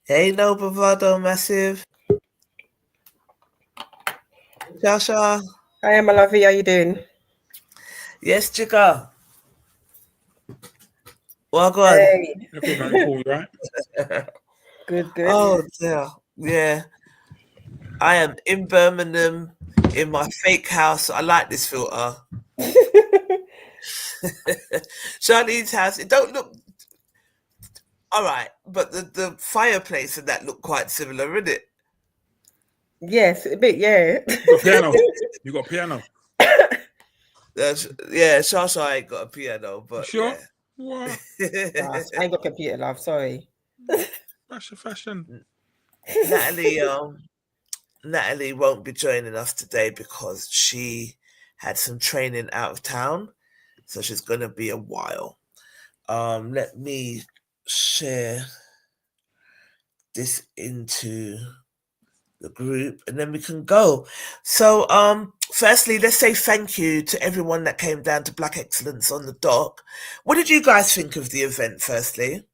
Hey, no Bravado, massive. Shasha. Hi, my lovey. How you doing? Yes, Chica. Welcome. Hey. Everything cool, right? Good. Oh, dear. Yeah. I am in Birmingham in my fake house. I like this filter. Charlene's house. It don't look all right, but the fireplace and that look quite similar, isn't it? Yes, a bit. Yeah. You got piano. You got piano. Yeah, Shasha ain't got a piano, but Sure. yeah. What? Nah, I ain't got computer, love. Sorry. Fashion. Natalie won't be joining us today because she had some training out of town, so she's gonna be a while. Let me share this into the group and then we can go. So firstly, let's say thank you to everyone that came down to Black Excellence on the dock. What did you guys think of the event firstly?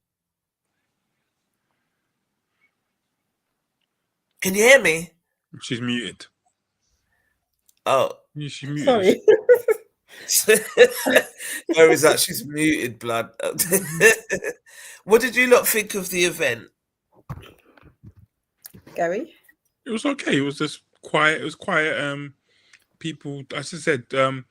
Can you hear me? She's muted. Oh. She's muted. Sorry. Where is that? She's muted, blood. What did you lot think of the event? Gary? It was okay. It was just quiet. It was quiet. People, as I said, I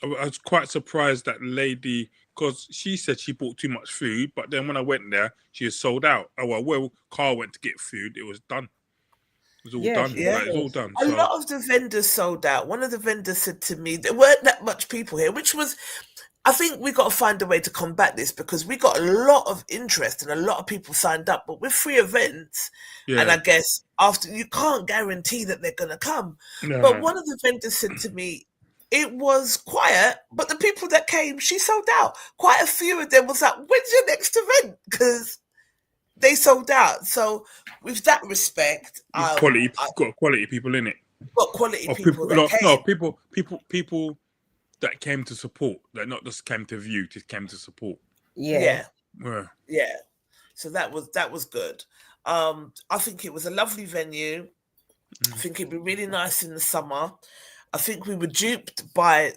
was quite surprised that lady, because she said she bought too much food, but then when I went there, she was sold out. Oh, well, Carl went to get food. It was done. It was all done. Yeah. Like, it was all done. A lot of the vendors sold out. One of the vendors said to me, there weren't that much people here, which was, I think we got to find a way to combat this because we got a lot of interest and a lot of people signed up, but with free events, and I guess after, you can't guarantee that they're going to come. But one of the vendors said to me, it was quiet, but the people that came, she sold out. Quite a few of them was like, when's your next event? Because they sold out. So with that respect, got quality people in it. Got quality people that came. People that came to support, that not just came to view, just came to support. Yeah. So that was good. I think it was a lovely venue. I think it'd be really nice in the summer. I think we were duped by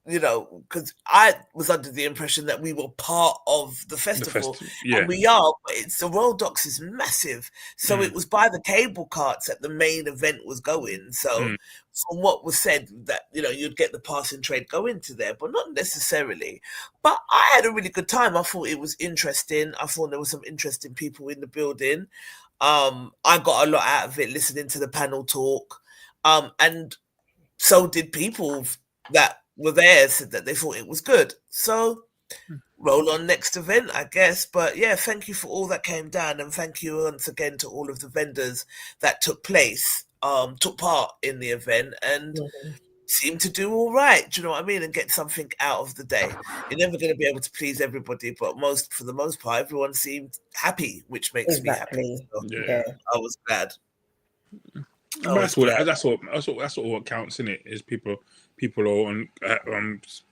because I was under the impression that we were part of the festival. And we are, but the Royal Docks is massive. So it was by the cable carts that the main event was going. So from what was said, that, you'd get the passing trade go into there, but not necessarily. But I had a really good time. I thought it was interesting. I thought there were some interesting people in the building. I got a lot out of it listening to the panel talk. And so did people that were there, said that they thought it was good. So roll on next event, I guess. But yeah, thank you for all that came down, and thank you once again to all of the vendors that took part in the event and seemed to do all right. Do you know what I mean? And get something out of the day. You're never going to be able to please everybody, but for the most part, everyone seemed happy, which makes me happy. So, I was glad. That's what counts, in it, is people are on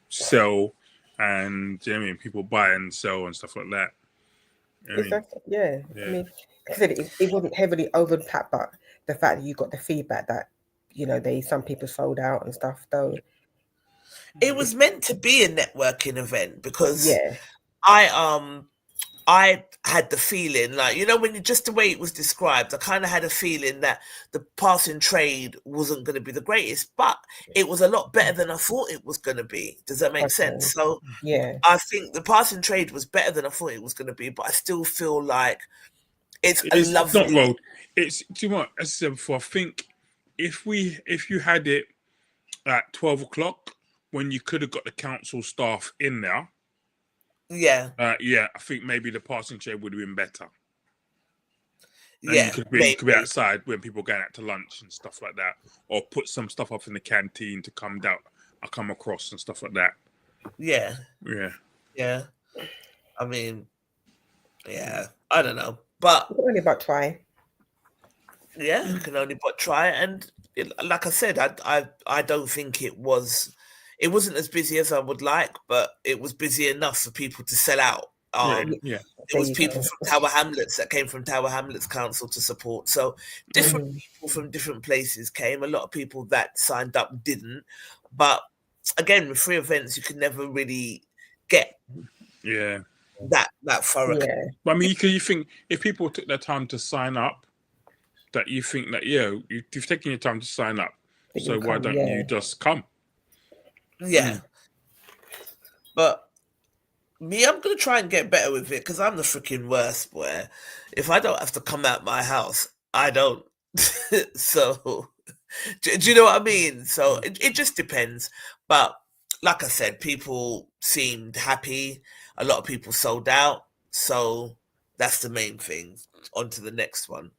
sell, and I mean, people buy and sell and stuff like that. Exactly. Yeah. I mean, I said it wasn't heavily over the tap, but the fact that you got the feedback that some people sold out and stuff, though. It was meant to be a networking event because I had the feeling, like, when just the way it was described, I kind of had a feeling that the passing trade wasn't going to be the greatest, but it was a lot better than I thought it was going to be. Does that make sense? So I think the passing trade was better than I thought it was going to be, but I still feel like it's lovely. Not rolled. It's too much. As I said before, I think if you had it at 12 o'clock when you could have got the council staff in there, I think maybe the passing shade would have been better. And you could be outside when people are going out to lunch and stuff like that, or put some stuff up in the canteen to come across and stuff like that. Yeah. I mean, I don't know, but you can only but try. Yeah, you can only but try. And like I said, I don't think it wasn't as busy as I would like, but it was busy enough for people to sell out. There was people from Tower Hamlets that came from Tower Hamlets Council to support. So different people from different places came. A lot of people that signed up didn't. But again, with free events, you can never really get that thorough. Yeah. But I mean, you think if people took their time to sign up, that you think that you've taken your time to sign up, so why don't you just come? Yeah. But me, I'm gonna try and get better with it because I'm the freaking worst, boy. If I don't have to come out my house, I don't. So, do you know what I mean? So it just depends. But like I said, people seemed happy. A lot of people sold out. So that's the main thing. On to the next one.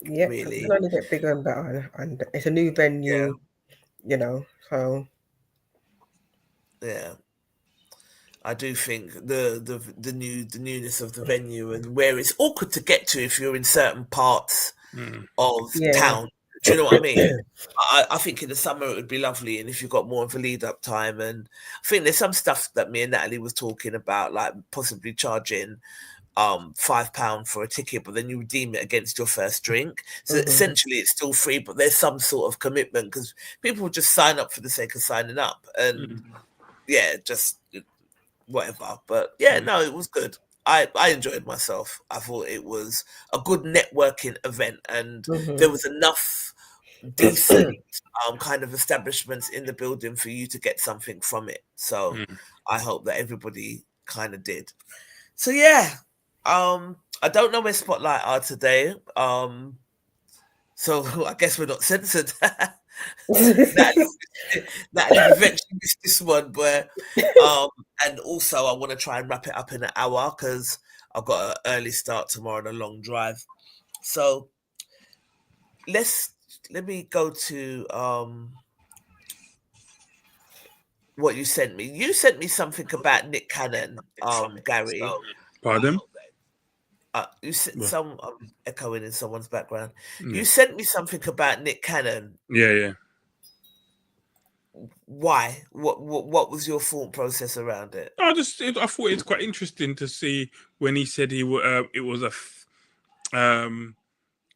Yeah, really. It's only get bigger and better, and it's a new venue, so. Yeah. I do think the newness of the venue and where it's awkward to get to if you're in certain parts of town. Do you know what I mean? I think in the summer it would be lovely, and if you've got more of a lead up time, and I think there's some stuff that me and Natalie was talking about, like possibly charging £5 for a ticket, but then you redeem it against your first drink. So essentially it's still free, but there's some sort of commitment because people just sign up for the sake of signing up, and just whatever. But no, it was good. I enjoyed myself. I thought it was a good networking event, and there was enough decent kind of establishments in the building for you to get something from it. So I hope that everybody kind of did. So I don't know where Spotlight are today. So I guess we're not censored. Natalie eventually missed this one, but and also I want to try and wrap it up in an hour because I've got an early start tomorrow and a long drive. So let me go to what you sent me. You sent me something about Nick Cannon, Gary. Pardon? You sent some echoing in someone's background. You sent me something about Nick Cannon. Yeah. Why? What was your thought process around it? I thought it's quite interesting to see when he said it was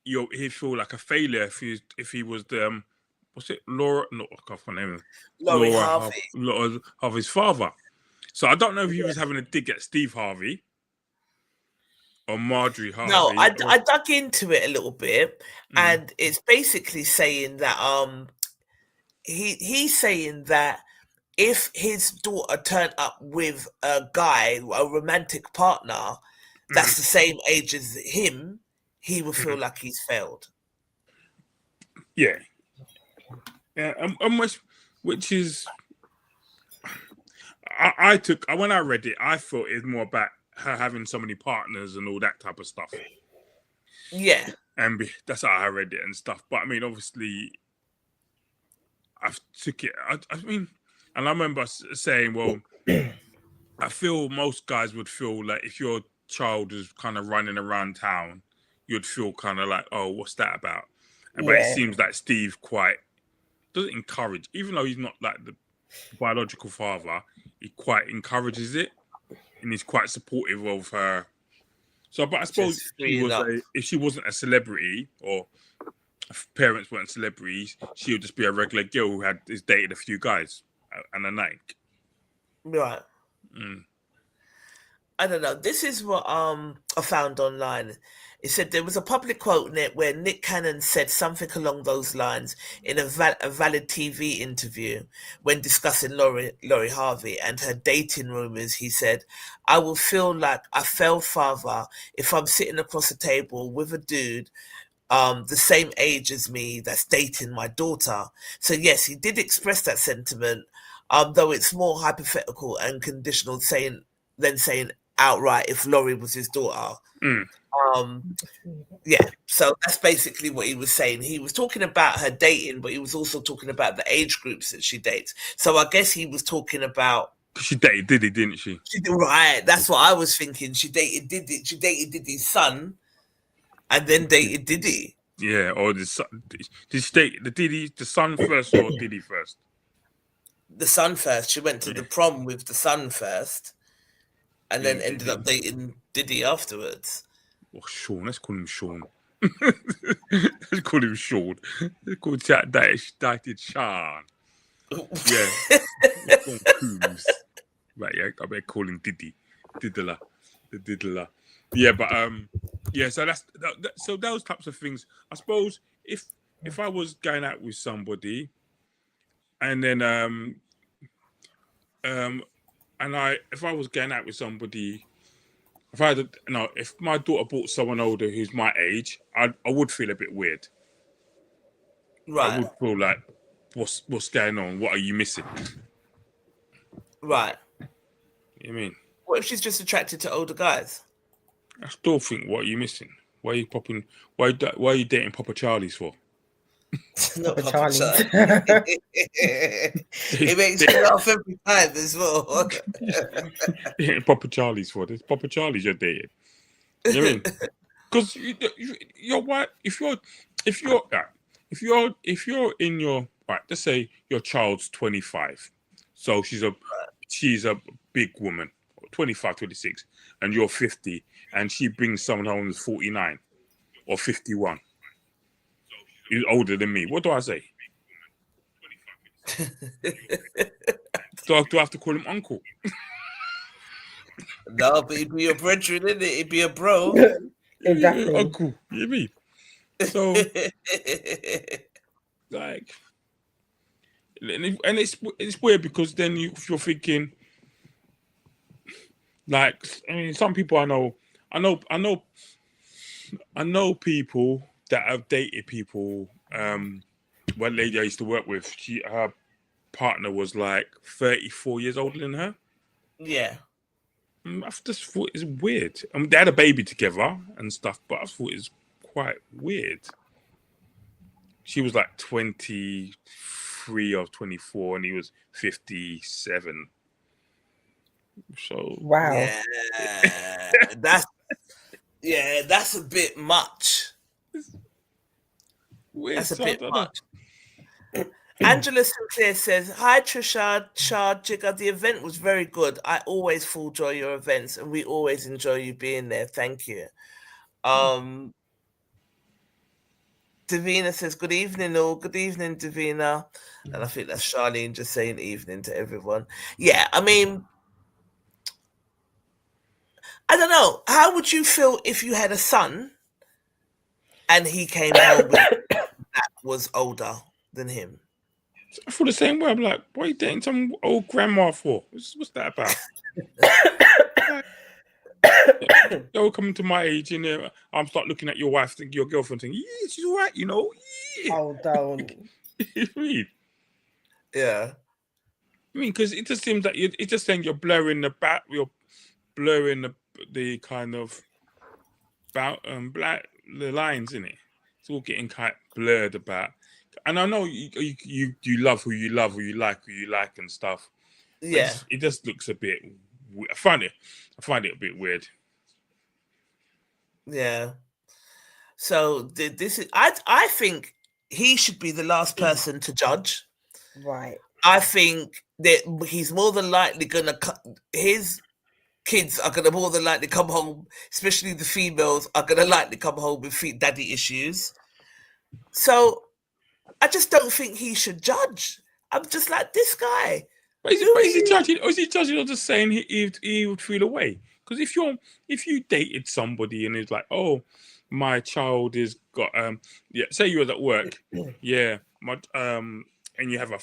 he'd feel like a failure if he was the what's it, Laura? No, I can't remember. Lori Harvey. Laura Harvey's father. So I don't know if he was having a dig at Steve Harvey or Marjorie Harvey. No, I dug into it a little bit, and it's basically saying that he's saying that if his daughter turned up with a guy, a romantic partner, that's the same age as him, he would feel like he's failed. Yeah, which is, I took when I read it, I thought it's more about her having so many partners and all that type of stuff. Yeah, and that's how I read it and stuff. But I mean, obviously, I took it. I mean, and I remember saying, well, I feel most guys would feel like if your child is kind of running around town, you'd feel kind of like, oh, what's that about? But it seems like Steve quite doesn't encourage, even though he's not like the biological father, he quite encourages it and he's quite supportive of her. So, but I suppose if she wasn't a celebrity or if parents weren't celebrities, she would just be a regular girl who had dated a few guys and a night. Right. I don't know. This is what I found online. It said there was a public quote in it where Nick Cannon said something along those lines in a Valid TV interview when discussing Lori Harvey and her dating rumors. He said, "I will feel like a failed father if I'm sitting across a table with a dude the same age as me that's dating my daughter. So yes, he did express that sentiment, though it's more hypothetical and conditional than saying outright if Lori was his daughter. Yeah, so that's basically what he was saying. He was talking about her dating, but he was also talking about the age groups that she dates. So I guess he was talking about she dated Diddy, didn't she? Right, that's what I was thinking. She dated Diddy. She dated Diddy's son, and then dated Diddy. Yeah, or the son. Did she date the son first or Diddy first? The son first. She went to the prom with the son first, and then ended up dating Diddy afterwards. Oh, Sean. Let's call him Sean. Let's call him Sean. Let's call that dated Sean. Yeah. Sean Coombs. Right, yeah, I better call him Diddy. Diddler. The diddler. Yeah, but yeah, so so those types of things. I suppose if I was going out with somebody and then if I was going out with somebody, if my daughter brought someone older who's my age, I would feel a bit weird. Right. I would feel like, what's going on? What are you missing? Right. You mean? What if she's just attracted to older guys? I still think, what are you missing? Why are you popping? Why are you dating Papa Charlie's for? Not Papa Charlie. It makes me laugh every time as well. Papa Charlie's for this. Papa Charlie's you're dating. You know what I mean? Because you're what if you're in your right. Let's say your child's 25, so she's a big woman, 25, 26, and you're 50, and she brings someone home who's 49 or 51. He's older than me. What do I say? Do I have to call him uncle? No, but he'd be your brethren, isn't it? He'd be a bro. Exactly. Uncle, you mean? So, like, and it's weird because then you're thinking, like, I mean, some people I know people that have dated people. One lady I used to work with, her partner was like 34 years older than her. Yeah. I just thought it's weird. They had a baby together and stuff, but I thought it was quite weird. She was like 23 or 24, and he was 57. So wow, yeah, that's a bit much. Weird, that's a bit much. Angela Sinclair says, "Hi Trisha, Chad, Jigger. The event was very good. I always full joy your events, and we always enjoy you being there. Thank you." Davina says, "Good evening, all. Good evening, Davina." And I think that's Charlene just saying evening to everyone. Yeah, I mean, I don't know. How would you feel if you had a son and he came home with that was older than him? I feel the same way. I'm like, what are you dating some old grandma for? What's that about? You're coming to my age, and I'm start looking at your wife, your girlfriend, thinking, yeah, she's all right, you know. Yeah. Oh, don't. You mean? Yeah. I mean, because it just seems like it's just saying you're blurring the kind of the lines in it. It's all getting kind of blurred about. And I know you love who you love, who you like and stuff. Yeah. It just looks a bit. I find it a bit weird. Yeah. So this is. I think he should be the last person to judge. Right. I think that he's more than likely gonna. His kids are gonna more than likely come home, especially the females are gonna likely come home with daddy issues. So I just don't think he should judge. I'm just like, this guy. But is he judging? Or is he judging or just saying he would feel away? Because if you dated somebody and it's like, oh, my child is got say you was at work, yeah, and you have a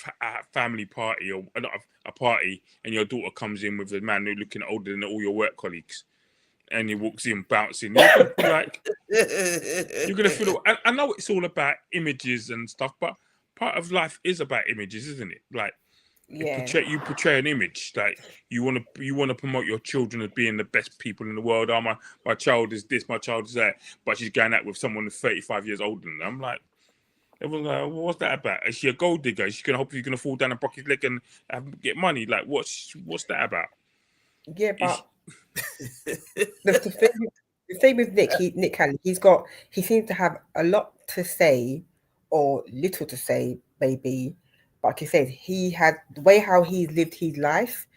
family party or not a party, and your daughter comes in with a man who's looking older than all your work colleagues, and he walks in bouncing, you're gonna be like, you're gonna feel. I know it's all about images and stuff, but part of life is about images, isn't it? Like, you portray an image. Like, you want to promote your children as being the best people in the world. Oh, my child is this, my child is that, but she's going out with someone who's 35 years older than them. I'm like, everyone's like, well, what's that about? Is she a gold digger? Is she gonna hope you're gonna fall down and break his leg and get money? Like, what's that about? Yeah, but the thing with Nick Cannon, he seems to have a lot to say or little to say, maybe. But like he said, he had the way how he's lived his life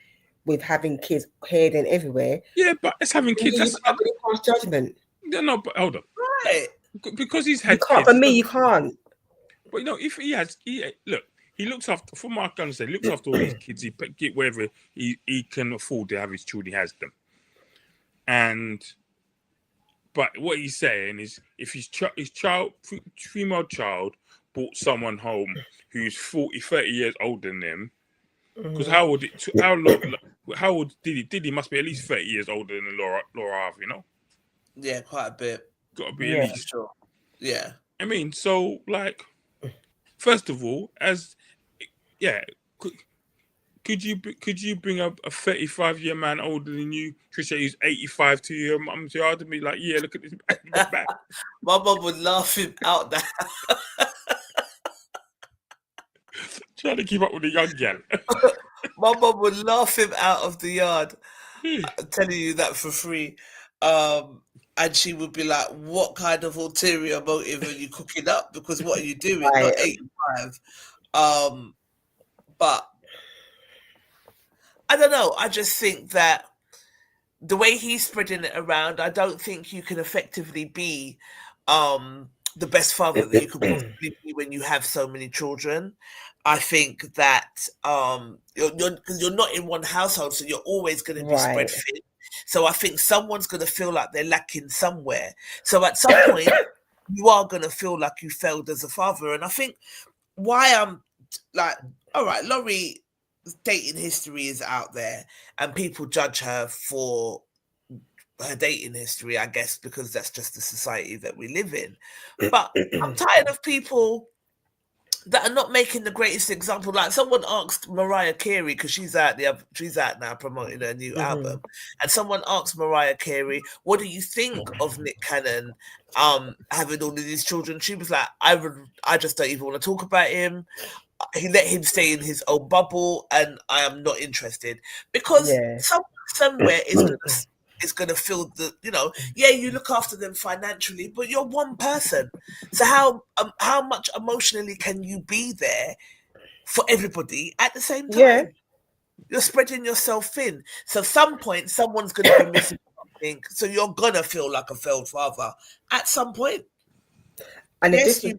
with having kids here and everywhere. Yeah, but it's having kids. You can't really pass judgment. No, but hold on. Right. Because he's had kids. For me, you can't. But if he looks after, from my understanding, he looks after all these kids. He get wherever he can afford to have his children, he has them. But what he's saying is, if his female child brought someone home who's 40, 30 years older than them, because how old Diddy must be at least 30 years older than Lori Harvey, you know? Yeah, quite a bit. Got to be at least. Sure. Yeah. I mean, so like, first of all, could you bring up a 35-year man older than you, Trisha, who's 85 to your mum's yard and be like, yeah, look at this back. My mum would laugh him out there. Trying to keep up with the young gal. My mum would laugh him out of the yard. I'm telling you that for free. And she would be like, what kind of ulterior motive are you cooking up? Because what are you doing? Right. Not 85. But I don't know. I just think that the way he's spreading it around, I don't think you can effectively be the best father that you could possibly be when you have so many children. I think that you're not in one household, so you're always going to be spread thin. So I think someone's going to feel like they're lacking somewhere. So at some point, you are going to feel like you failed as a father. And I think why I'm like, all right, Lori's dating history is out there and people judge her for her dating history, I guess, because that's just the society that we live in. But I'm tired of people that are not making the greatest example. Like someone asked Mariah Carey, because she's out now promoting her new album, and someone asked Mariah Carey, "What do you think of Nick Cannon having all of these children?" She was like, "I just don't even want to talk about him. He let him stay in his own bubble, and I am not interested because somewhere is going to feel the, you look after them financially, but you're one person. So how much emotionally can you be there for everybody at the same time? Yeah. You're spreading yourself thin. So some point, someone's going to be missing something. So you're going to feel like a failed father at some point. And yes, you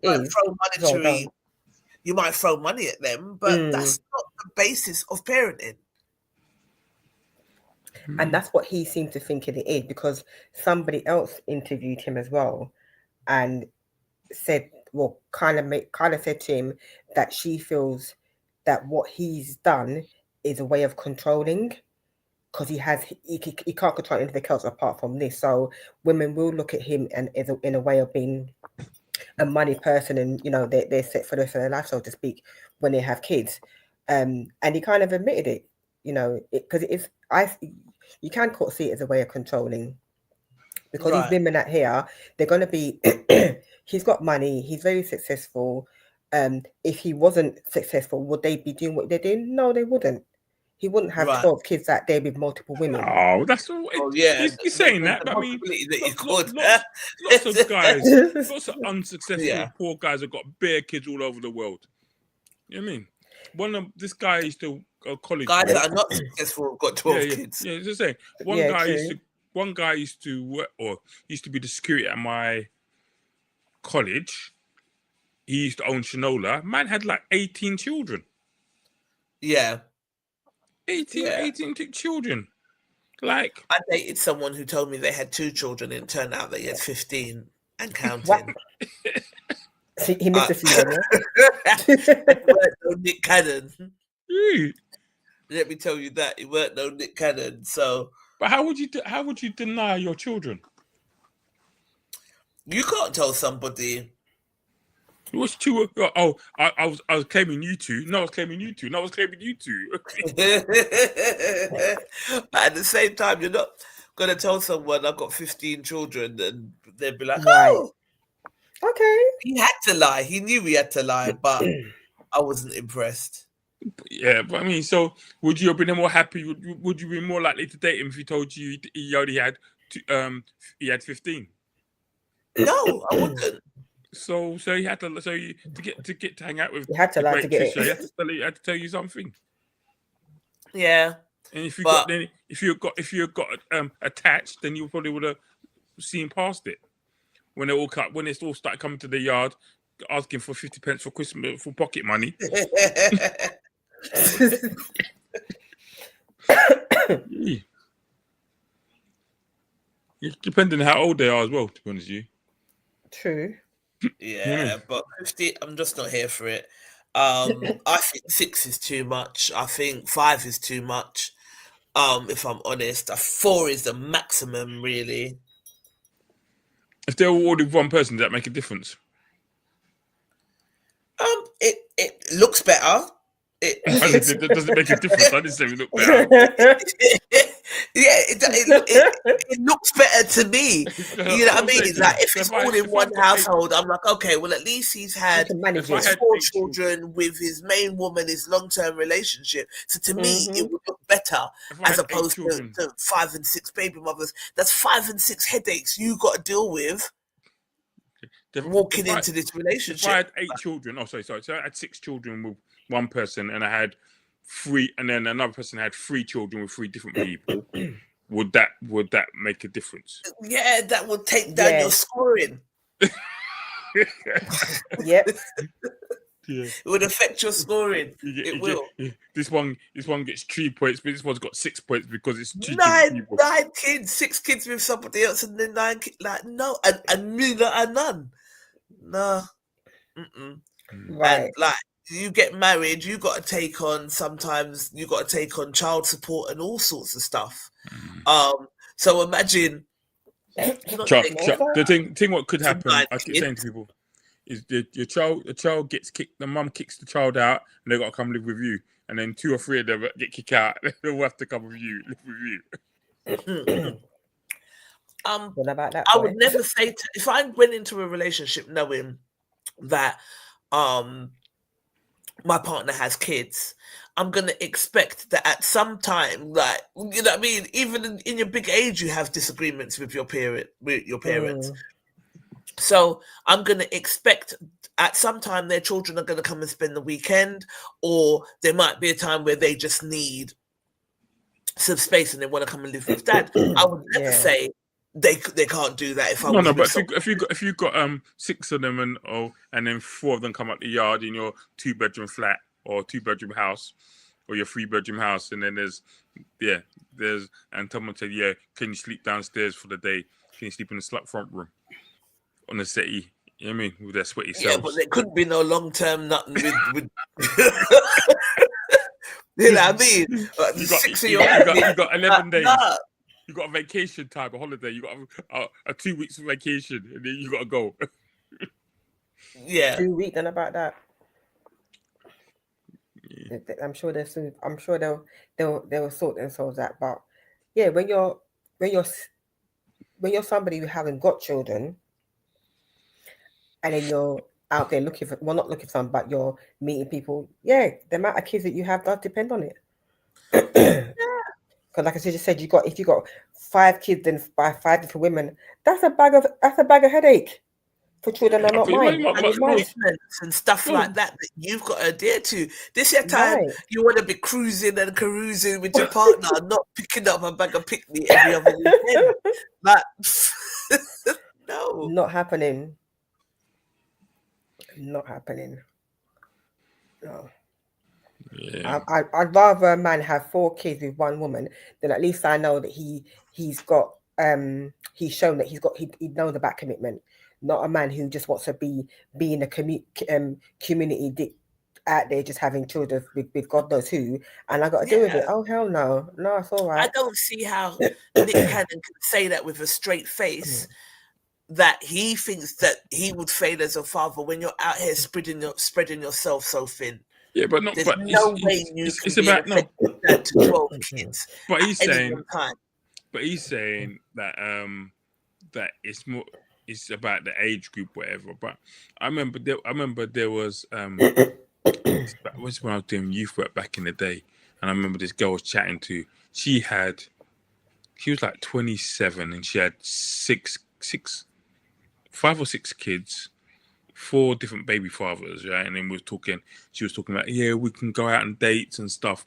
might throw money at them, but that's not the basis of parenting. And that's what he seemed to think it is, because somebody else interviewed him as well and said, well, kind of said to him that she feels that what he's done is a way of controlling, because he can't control anything else apart from this. So women will look at him and in a way of being a money person, and they're set for the rest of their life, so to speak, when they have kids. And he kind of admitted it, because you can see it as a way of controlling, because these women out here, they're going to be, he's got money, he's very successful. If he wasn't successful, would they be doing what they're doing? No, they wouldn't. He wouldn't have 12 kids out there with multiple women. Oh, that's all. He's saying that, but I mean, lots of guys, lots of unsuccessful poor guys have got bare kids all over the world. You know what I mean? This guy used to college. Guys that are not successful have got 12 kids. Yeah, just saying. One guy used to work, or used to be the security at my college. He used to own Shinola. Man had like 18 children. Yeah. 18 children. Like, I dated someone who told me they had 2 children, and it turned out they had 15 and counting. He missed a few. No Nick Cannon. Let me tell you that it weren't no Nick Cannon. So But how would you deny your children? You can't tell somebody. It was two. Oh, I was claiming you two. No, I was claiming you two. No, I was claiming you two. But at the same time, you're not gonna tell someone I've got 15 children, and they'd be like, Right. "Oh, Okay." he had to lie. He knew he had to lie, but I wasn't impressed." Yeah, but I mean, so would you have been more happy? Would you be more likely to date him if he told you he only had he had 15? No, I wouldn't. So he had to. So you, to get to hang out with You had to the lie great to get Trisha, it. he had to tell you something. Yeah, And if you but got attached, then you probably would have seen past it when it's all started coming to the yard, asking for 50 pence for Christmas for pocket money. Depending on how old they are as well, to be honest with you. True. Yeah, but 50, I'm just not here for it. I think 6 is too much. I think 5 is too much. If I'm honest, 4 is the maximum, really. If they're all with one person, does that make a difference? It looks better. It doesn't make a difference. I didn't say it looked better. It looks better to me. You know what I mean? Like if it's all in one household, I'm like, okay, well at least he's had 4 children with his main woman, his long-term relationship. So to me, it would look better as opposed to 5 and 6 baby mothers. That's 5 and 6 headaches you got to deal with walking into this relationship. If I had 8 children, so I had 6 children with one person, and I had 3, and then another person had 3 children with 3 different people. Would that make a difference? Yeah, that would take down your scoring. Yep. Yeah. It would affect your scoring. It will. This one gets 3 points, but this one's got 6 points because it's 9 kids, 6 kids with somebody else, and then 9 kids. Like no, and neither are none. No. Right. And like you get married, you got to take on child support and all sorts of stuff. So imagine. The thing what could happen, I keep saying to people, is the child gets kicked. The mum kicks the child out, and they got to come live with you. And then 2 or 3 of them get kicked out. They'll have to come with you, live with you. What about that? I would never say if I went into a relationship knowing that my partner has kids, I'm gonna expect that at some time, like you know what I mean, even in your big age, you have disagreements with your parents. So I'm gonna expect at some time their children are gonna come and spend the weekend, or there might be a time where they just need some space and they want to come and live with dad. I would never say they can't do that if I was but if you got 6 of them and then 4 of them come up the yard in your 2-bedroom flat or 2-bedroom house or your 3-bedroom house, and then there's and someone said, can you sleep downstairs for the day? Can you sleep in the front room on the settee? You know what I mean? With their sweaty selves. Yeah, but there couldn't be no long-term nothing with you know what I mean? You got 11 days. You got a vacation time, a holiday. You got a 2 weeks of vacation, and then you got to go. Yeah, 2 weeks. And about that, I'm sure they'll sort themselves out. But yeah, when you're somebody who hasn't got children, and then you're out there looking for, not looking for some, but you're meeting people. Yeah, the amount of kids that you have does depend on it. Because like I just said, if you got 5 kids and by 5 different women, that's a bag of headache for children that are not mine. And stuff like that you've got to adhere to. This is time you want to be cruising and carousing with your partner, not picking up a bag of pick-me every other weekend. Like, no, not happening. Not happening. No. Yeah. I'd rather a man have 4 kids with 1 woman than at least I know that he's got he's shown that he knows about commitment. Not a man who just wants to be in a community out there just having children with God knows who, and I got to deal with it. Oh hell no, it's all right. I don't see how Nick Cannon can say that with a straight face. That he thinks that he would fail as a father when you're out here spreading yourself so thin. Yeah, but no, There's but no way you can be an effective dad to 12 kids But he's at any saying, one time. But he's saying that that it's more, it's about the age group, whatever. But I remember there was was when I was doing youth work back in the day, and I remember this girl I was chatting to. She was like 27, and she had 5 or 6 kids, 4 different baby fathers, right? And then she was talking about, yeah, we can go out on dates and stuff.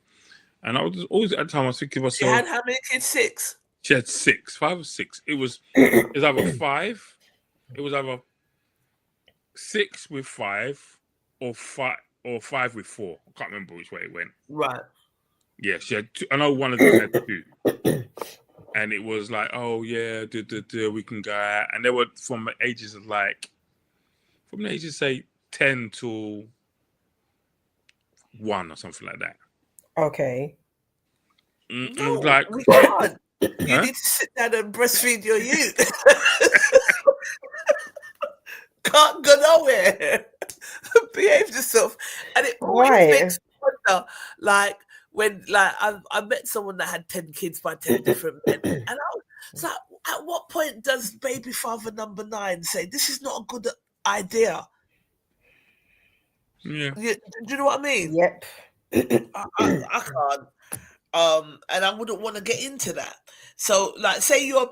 And I was always, at the time, I was thinking to myself, she had how many kids? 6? She had 5 or 6. It was either 5. It was either 6 with 5 or 5 with 4. I can't remember which way it went. Right. Yeah, she had 2. I know one of them had 2. And it was like, oh yeah, we can go out. And they were from the ages of say 10 to 1 or something like that. Okay. No, like, we can't. You need to sit down and breastfeed your youth. Can't go nowhere. Behave yourself. And it always makes me wonder, like, when I met someone that had 10 kids by 10 different men, and I was like, at what point does baby father number 9 say this is not a good idea? Yeah. Do you know what I mean? Yep. I can't. And I wouldn't want to get into that. So, like, say your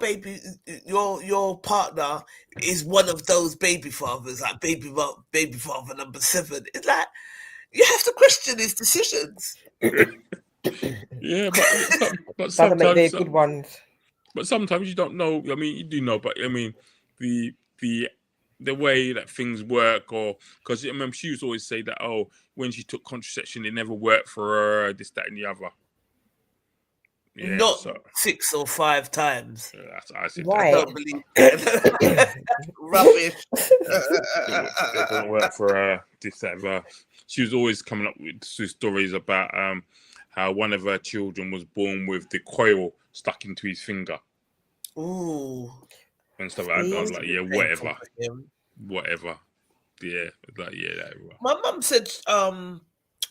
partner is one of those baby fathers, like baby father number 7. It's like you have to question his decisions. Yeah, but sometimes they're good ones. But sometimes you don't know. I mean, you do know, but I mean, the way that things work, or because I remember she used to always say that, oh, when she took contraception, it never worked for her, this, that, and the other. Yeah, not 6 or 5 times. Yeah, I said, right. I don't believe that. Rubbish. It doesn't work for her, this, that. She was always coming up with stories about how one of her children was born with the coil stuck into his finger. Ooh. And stuff like that. I was like, yeah, whatever. Yeah, like, yeah. That. My mum said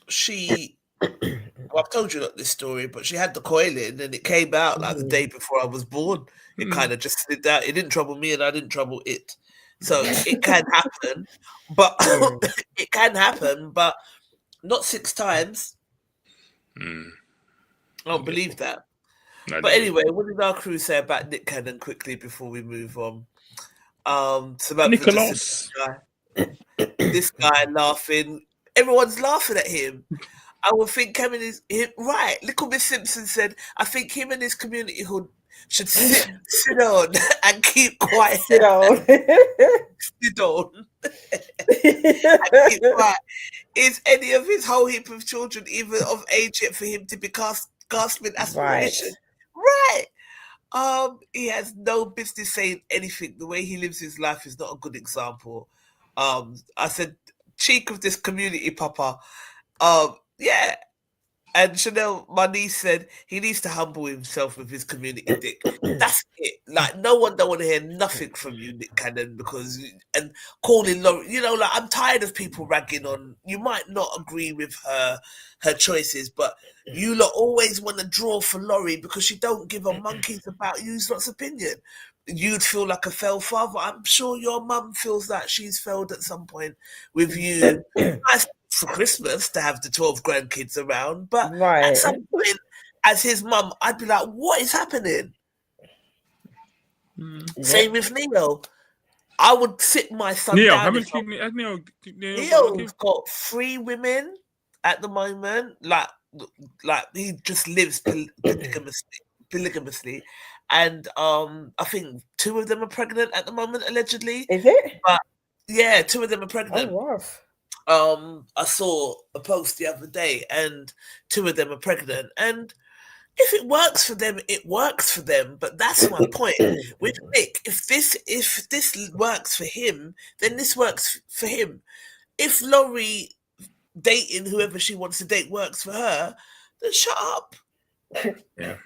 she. Well, I've told you not this story, but she had the coil in and it came out like the day before I was born. It kind of just slid out. It didn't trouble me and I didn't trouble it. So it can happen, but it can happen, but not 6 times. I don't believe that. But anyway, what did our crew say about Nick Cannon quickly before we move on? Nicholas. This guy laughing. Everyone's laughing at him. I would think Kevin is right. Little Miss Simpson said, I think him and his community hood should sit on and keep quiet. Sit on. Sit on. And keep quiet. Is any of his whole heap of children even of age yet for him to be gasping aspiration? Right. He has no business saying anything. The way he lives his life is not a good example. I said, cheek of this community, Papa. Yeah. And Chanel, my niece, said he needs to humble himself with his community dick. That's it. Like, no one don't want to hear nothing from you, Nick Cannon, and calling Lori, like, I'm tired of people ragging on. You might not agree with her choices, but you lot always want to draw for Lori because she don't give a monkeys about you lot's opinion. You'd feel like a failed father. I'm sure your mum feels that she's failed at some point with you. Nice for Christmas to have the 12 grandkids around, but at some point, as his mum, I'd be like, what is happening? Same with Neo. I would sit my son down. Neo's got 3 women at the moment. Like he just lives polygamously. And I think 2 of them are pregnant at the moment, allegedly. Is it? But yeah, 2 of them are pregnant. Oh, wow. I saw a post the other day, and 2 of them are pregnant. And if it works for them, it works for them. But that's my point with Nick. If this works for him, then this works for him. If Lori dating whoever she wants to date works for her, then shut up. Yeah.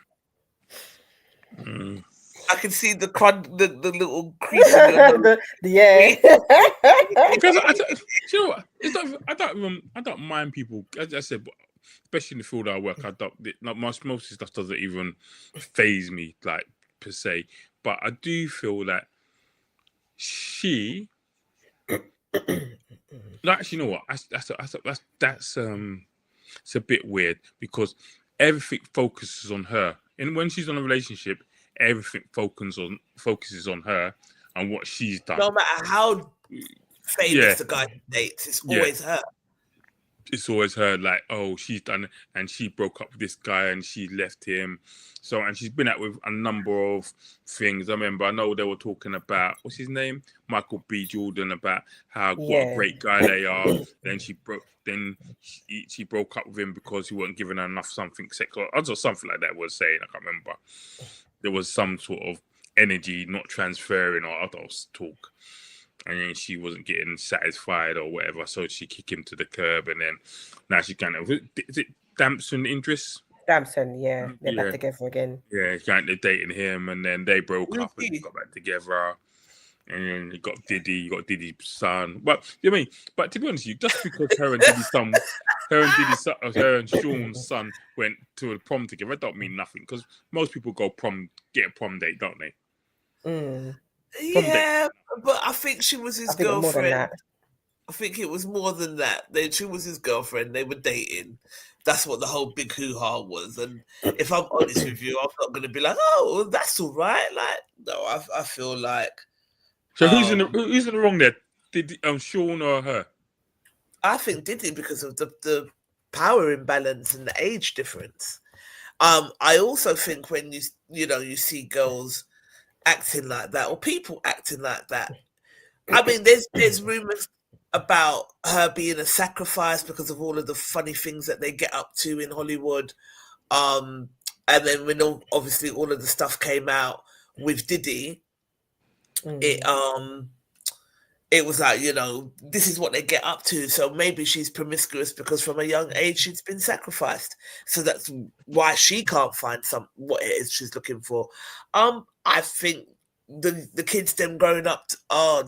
I can see the little crease in your nose. Yeah. Because you know what? It's not. I don't mind people. As I said, especially in the field I work, I don't. Not most of the stuff doesn't even faze me, like per se. But I do feel that she. Actually, you know what? That's it's a bit weird because everything focuses on her, and when she's on a relationship, everything focuses on her and what she's done. No matter how famous the guy dates, it's always her. It's always her, like, oh, she's done, and she broke up with this guy, and she left him. So, and she's been out with a number of things. I know they were talking about, what's his name? Michael B. Jordan, about how what a great guy they are. Then she broke up with him because he wasn't giving her enough something sexual, or something like that was saying. I can't remember. There was some sort of energy not transferring or other talk. And then she wasn't getting satisfied or whatever, so she kicked him to the curb, and then now she's kind of, is it Damson Idris? Damson, they're back together again. Yeah, she's kind of dating him, and then they broke up and got back together, and then you got Diddy's son. But you know what I mean? But to be honest, with you, just because her and Sean's son went to a prom together, don't mean nothing, because most people get a prom date, don't they? Yeah, but I think she was his girlfriend. I think it was more than that. She was his girlfriend. They were dating. That's what the whole big hoo-ha was. And if I'm honest with you, I'm not going to be like, oh, that's all right. Like, no, I feel like. So who's in the wrong there? Did Sean or her? I think Diddy, because of the power imbalance and the age difference. I also think when you see girls acting like that, or people acting like that. I mean, there's rumors about her being a sacrifice because of all of the funny things that they get up to in Hollywood. And then when obviously all of the stuff came out with Diddy, it was like, this is what they get up to. So maybe she's promiscuous because from a young age she's been sacrificed. So that's why she can't find what it is she's looking for. I think the kids them growing up,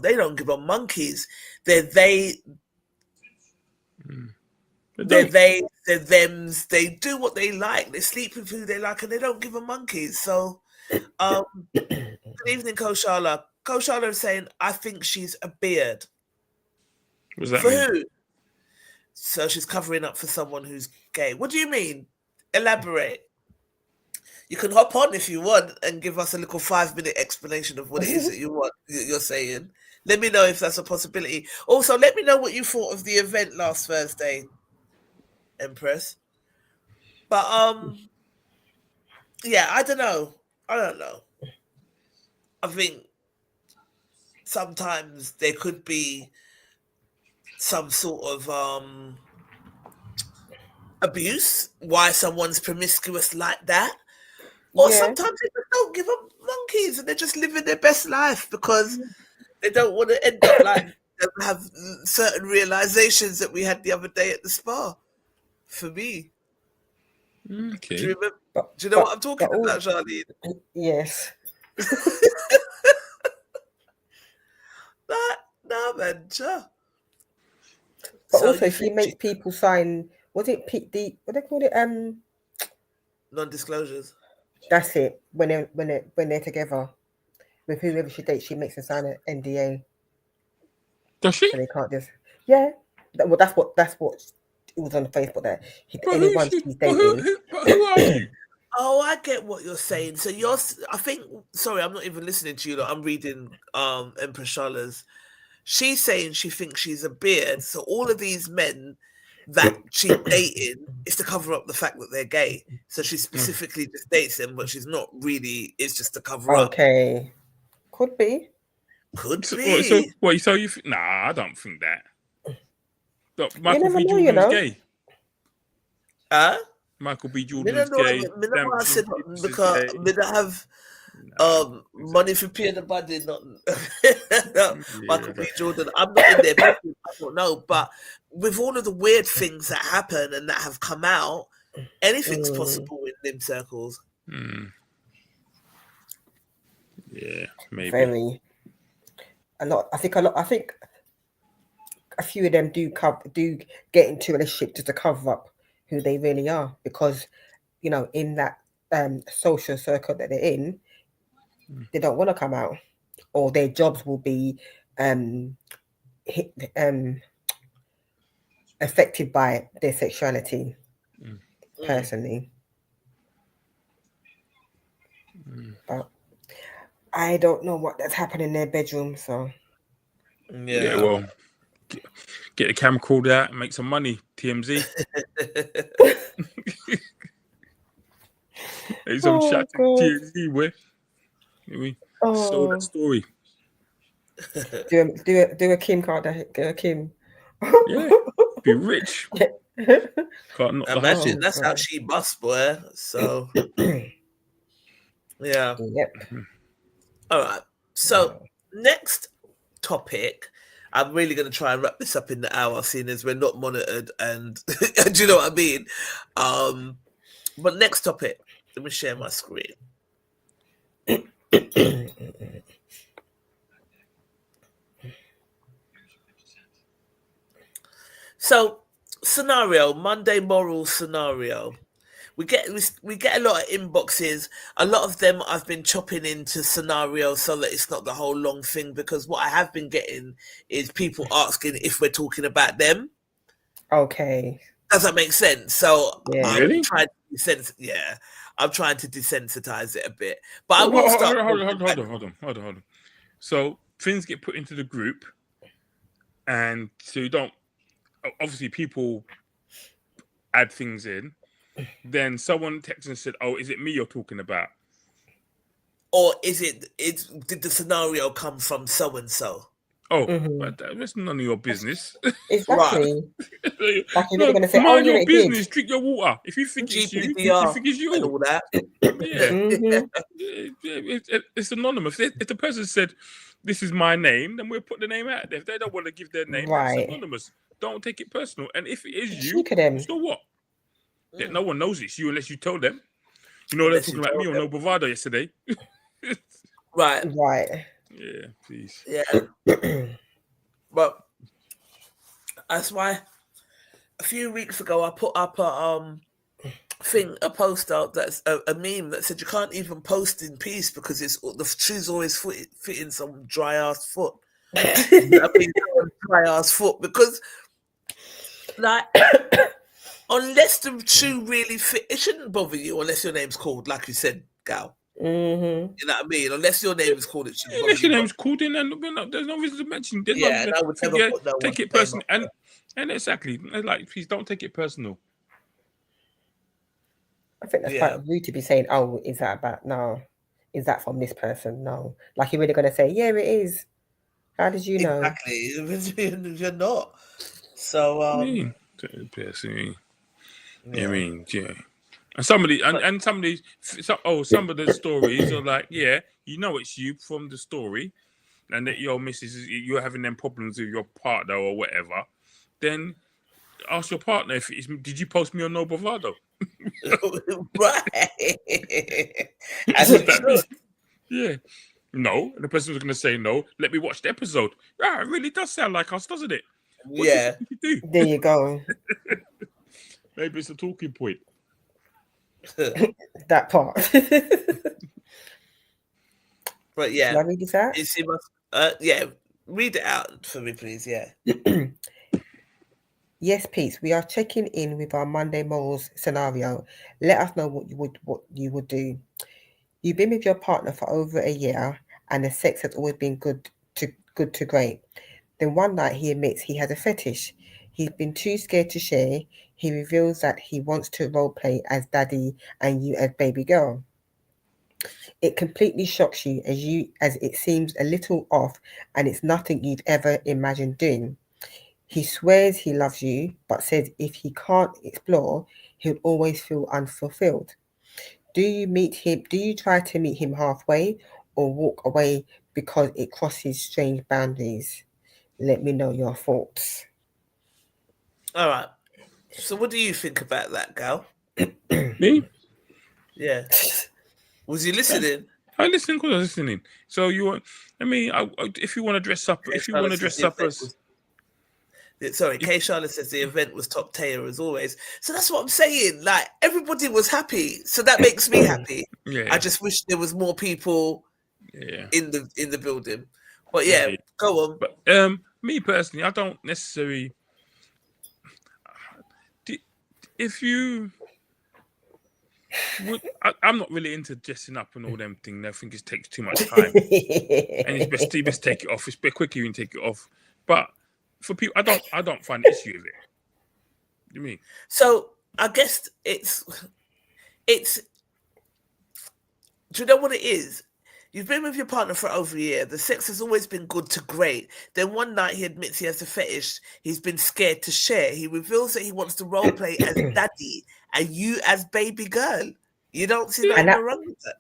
they don't give a monkeys. They're thems. They do what they like. They sleep with who they like, and they don't give a monkeys. So, good evening, Koshala. Koshala is saying, I think she's a beard. What does that for mean? Who? So she's covering up for someone who's gay. What do you mean? Elaborate. You can hop on if you want and give us a little 5-minute explanation of what it is that you're saying. Let me know if that's a possibility. Also, let me know what you thought of the event last Thursday, Empress. But yeah, I don't know. I think sometimes there could be some sort of abuse, why someone's promiscuous like that. Or sometimes they just don't give up monkeys and they're just living their best life because they don't want to end up like have certain realizations that we had the other day at the spa. For me. Okay. Do you remember? Do you know what I'm talking about, Charlene? Yes. No, man, sure. But so also, she makes people sign. Was it what they called it? Non-disclosures. That's it. When they're together with whoever she dates, she makes them sign an NDA. Does she? So they can't just. Yeah. Well, that's what it was on Facebook. That anyone she's dating. Who are you? Oh, I get what you're saying. So sorry, I'm not even listening to you. I'm reading Empress Shala's. She's saying she thinks she's a beard. So all of these men that she's dating is to cover up the fact that they're gay. So she specifically just dates them, but she's not really. It's just to cover up. Okay, could be. So you think? Nah, I don't think that. Look, Michael B. Jordan's gay. Michael B. Jordan's gay. I said because I have money for Pierre the Body, not Michael B. Jordan. I'm not in there. I don't know, but with all of the weird things that happen and that have come out, anything's possible in them circles. Yeah, maybe. Very. A lot. I think a few of them do get into a relationship just to cover up who they really are, because in that social circle that they're in, they don't want to come out, or their jobs will be affected by their sexuality. Personally, but I don't know what that's happening in their bedroom. So yeah, well, get the camcorder out and make some money. TMZ. Make some chat to TMZ, where we sold that story. do a Kim Kardashian, do a Kim. Yeah, be rich. Can't imagine that's how she busts, boy. So yeah. Yep. All right. So next topic, I'm really going to try and wrap this up in the hour, seeing as we're not monitored, and do you know what I mean? But next topic, let me share my screen. So, Monday moral scenario. We get a lot of inboxes. A lot of them I've been chopping into scenarios so that it's not the whole long thing, because what I have been getting is people asking if we're talking about them. Okay. Does that make sense? So yeah. Really? I'm trying to desensitize it a bit. But I will start. Hold on. So things get put into the group, and so you don't. Obviously, people add things in. Then someone texted and said, "Oh, is it me you're talking about?" Or did the scenario come from so and so? Oh, but that's none of your business. Exactly. Like you're going to say, mind your business. Drink your water. If you think it's you, you think it's you. And all that. Yeah. It's anonymous. If the person said, "This is my name," then we'll put the name out there. If they don't want to give their name, it's anonymous. Don't take it personal. And if it is you, so what? Yeah, no one knows it's you unless you tell them. You know, they're talking about me on No Bravado yesterday. Right. Yeah, please. Yeah. But that's why a few weeks ago I put up a poster that's a meme that said you can't even post in peace because the shoes always fitting some dry ass foot. Dry ass foot, because like unless the shoe really fit, it shouldn't bother you unless your name's called, like you said, Gal. You know what I mean? Unless your name is called, it shouldn't bother you. Unless your name's called in, and there's no reason to mention. There's and I would never put no take it personal. And exactly, like, please don't take it personal. I think that's quite rude to be saying, "Oh, is that about?" No, is that from this person? No, like you're really going to say, "Yeah, it is." How did you know? Exactly, you're not. So, personally, I mean, yeah. And some of the stories are like, yeah, you know it's you from the story, and that your missus, you're having them problems with your partner or whatever. Then ask your partner did you post me on No Bravado? Right. Yeah. No, and the person was going to say no. Let me watch the episode. Ah, it really does sound like us, doesn't it? What do you think you do? There you go. Maybe it's a talking point. That part. But yeah, shall I read this out? Read it out for me, please. Yeah. Yes, Pete. We are checking in with our Monday morals scenario. Let us know what you would do. You've been with your partner for over a year, and the sex has always been good to great. Then one night he admits he has a fetish. He's been too scared to share. He reveals that he wants to role play as daddy and you as baby girl. It completely shocks you as it seems a little off, and it's nothing you've ever imagined doing. He swears he loves you, but says if he can't explore, he'll always feel unfulfilled. Do you try to meet him halfway or walk away because it crosses strange boundaries? Let me know your thoughts. All right. So what do you think about that, gal? Me? Yeah. Was you listening? I listen because I was listening. So you want? I mean, if you want to dress up, Kay if you want to Charlotte says dress the up event as, was- Sorry, Kay Charlotte says the event was top tier as always. So that's what I'm saying. Like, everybody was happy, so that makes me happy. yeah, I just wish there was more people yeah, in the building. But yeah, indeed. go on. But me personally, I don't necessarily. If you would, I'm not really into dressing up and all them things. I think it takes too much time, and it's best to take it off. It's bit quicker you can take it off. But for people, I don't find the issue with it. You mean? So I guess it's. Do you know what it is? You've been with your partner for over a year. The sex has always been good to great. Then one night he admits he has a fetish he's been scared to share. He reveals that he wants to role play as daddy and you as baby girl. You don't see nothing wrong with that.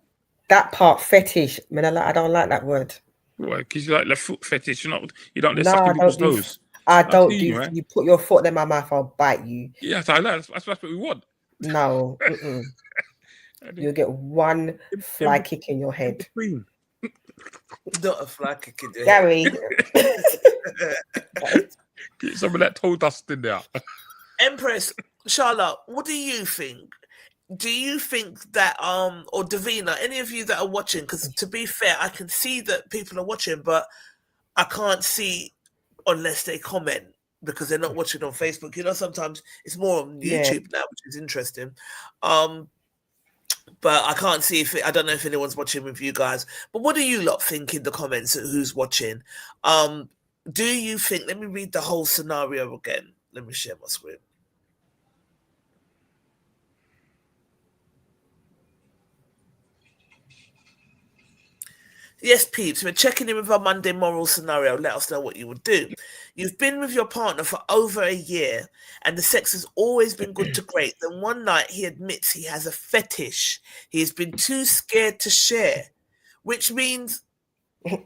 That part, fetish. I mean, I don't like that word. Why? Because you like the foot fetish. You don't No, sucking I people's don't do. toes. I don't see do. you, right? You put your foot in my mouth, I'll bite you. Yes, I like. That's what we want. No, you'll get one fly kick in your head. Not a fly kick in your head. Gary. Get some of that toe dust in there. Empress, Charlotte, what do you think? Do you think that or Davina, any of you that are watching, because to be fair, I can see that people are watching, but I can't see unless they comment because they're not watching on Facebook. You know, sometimes it's more on YouTube now, which is interesting. But I can't see I don't know if anyone's watching with you guys. But what do you lot think in the comments? Who's watching? Do you think? Let me read the whole scenario again. Let me share my screen. Yes, peeps, we're checking in with our Monday moral scenario. Let us know what you would do. You've been with your partner for over a year and the sex has always been good to great. Then one night he admits he has a fetish. He has been too scared to share, which means, do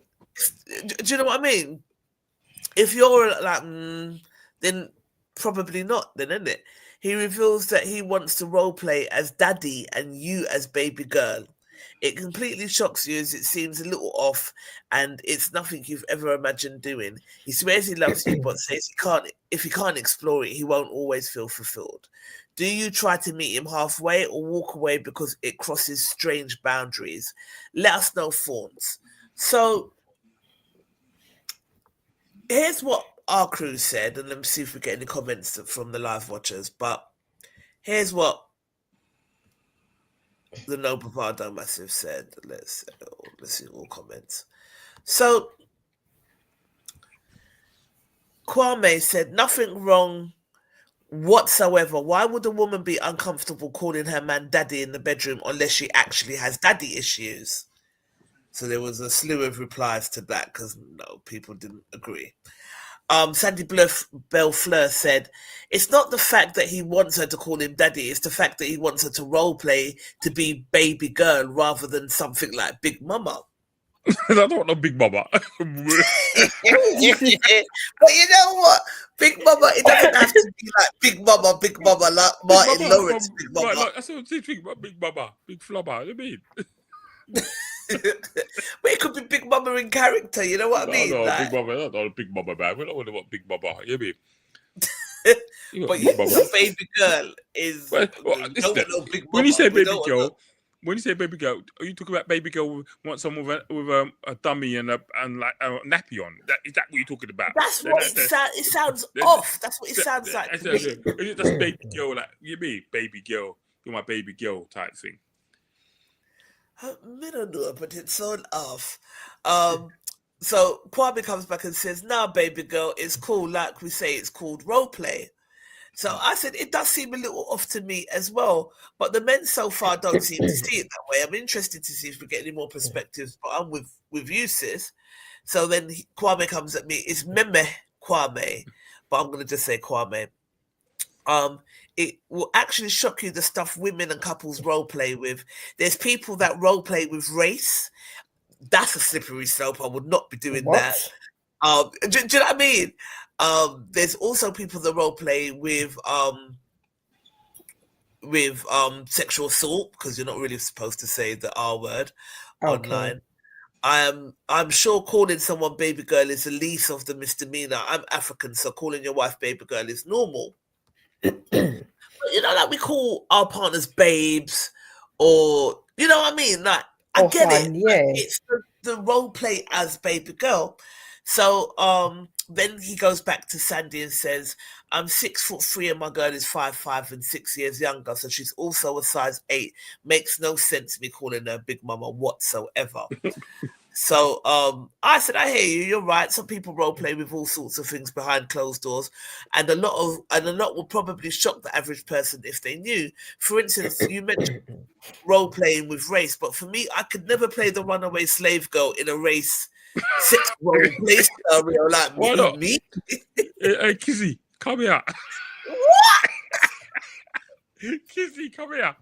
you know what I mean? If you're like, then probably not, then, isn't it? He reveals that he wants to role play as daddy and you as baby girl. It completely shocks you as it seems a little off and it's nothing you've ever imagined doing. He swears he loves you, but says if he can't explore it, he won't always feel fulfilled. Do you try to meet him halfway or walk away because it crosses strange boundaries? Let us know, Fawns. So here's what our crew said, and let me see if we get any comments from the live watchers. But here's what the No Bravado Massive said. Let's see all comments. So Kwame said, nothing wrong whatsoever. Why would a woman be uncomfortable calling her man daddy in the bedroom unless she actually has daddy issues? So there was a slew of replies to that because no, people didn't agree. Sandy Belfleur said, it's not the fact that he wants her to call him daddy, it's the fact that he wants her to role play to be baby girl rather than something like Big Mama. I don't want no Big Mama. But you know what? Big Mama, it doesn't have to be like Big Mama, like Martin Lawrence, Big Mama. Like, that's what I'm thinking about Big Mama, Big Flubber, you mean? But it could be Big Mama in character, you know what I mean? No, like, Big Mama, not a Big Mama, man. We don't want to want Big Mama, you mean? But the baby girl is. When you say baby girl, are you talking about baby girl want someone with a dummy and like a nappy on? Is that what you're talking about? That's what it sounds off. That's what it sounds like. Is it just baby girl? Like you mean baby girl? You're my baby girl type thing. I don't know, but it's all off. So Kwame comes back and says, "Nah, baby girl, it's cool. Like we say, it's called role play." So I said, it does seem a little off to me as well. But the men so far don't seem to see it that way. I'm interested to see if we get any more perspectives. But I'm with you, sis. So then Kwame comes at me. It's Meme Kwame, but I'm going to just say Kwame. It will actually shock you the stuff women and couples role play with. There's people that role play with race. That's a slippery slope. I would not be doing that. Do you know what I mean? There's also people that role play with sexual assault, because you're not really supposed to say the R word online. I'm sure calling someone baby girl is the least of the misdemeanor. I'm African, so calling your wife baby girl is normal. But, you know, like we call our partners babes, or you know what I mean? Like I get it. Yeah. It's the role play as baby girl. So then he goes back to Sandy and says, I'm 6'3" and my girl is 5'5" and 6 years younger, so she's also a size 8. Makes no sense me calling her big mama whatsoever. So I said, I hear you, you're right. Some people role play with all sorts of things behind closed doors, and a lot will probably shock the average person if they knew. For instance, you mentioned role playing with race, but for me, I could never play the runaway slave girl in a race sex role play scenario like Why not? me. Hey, Kizzy, come here. What? Kizzy, come here.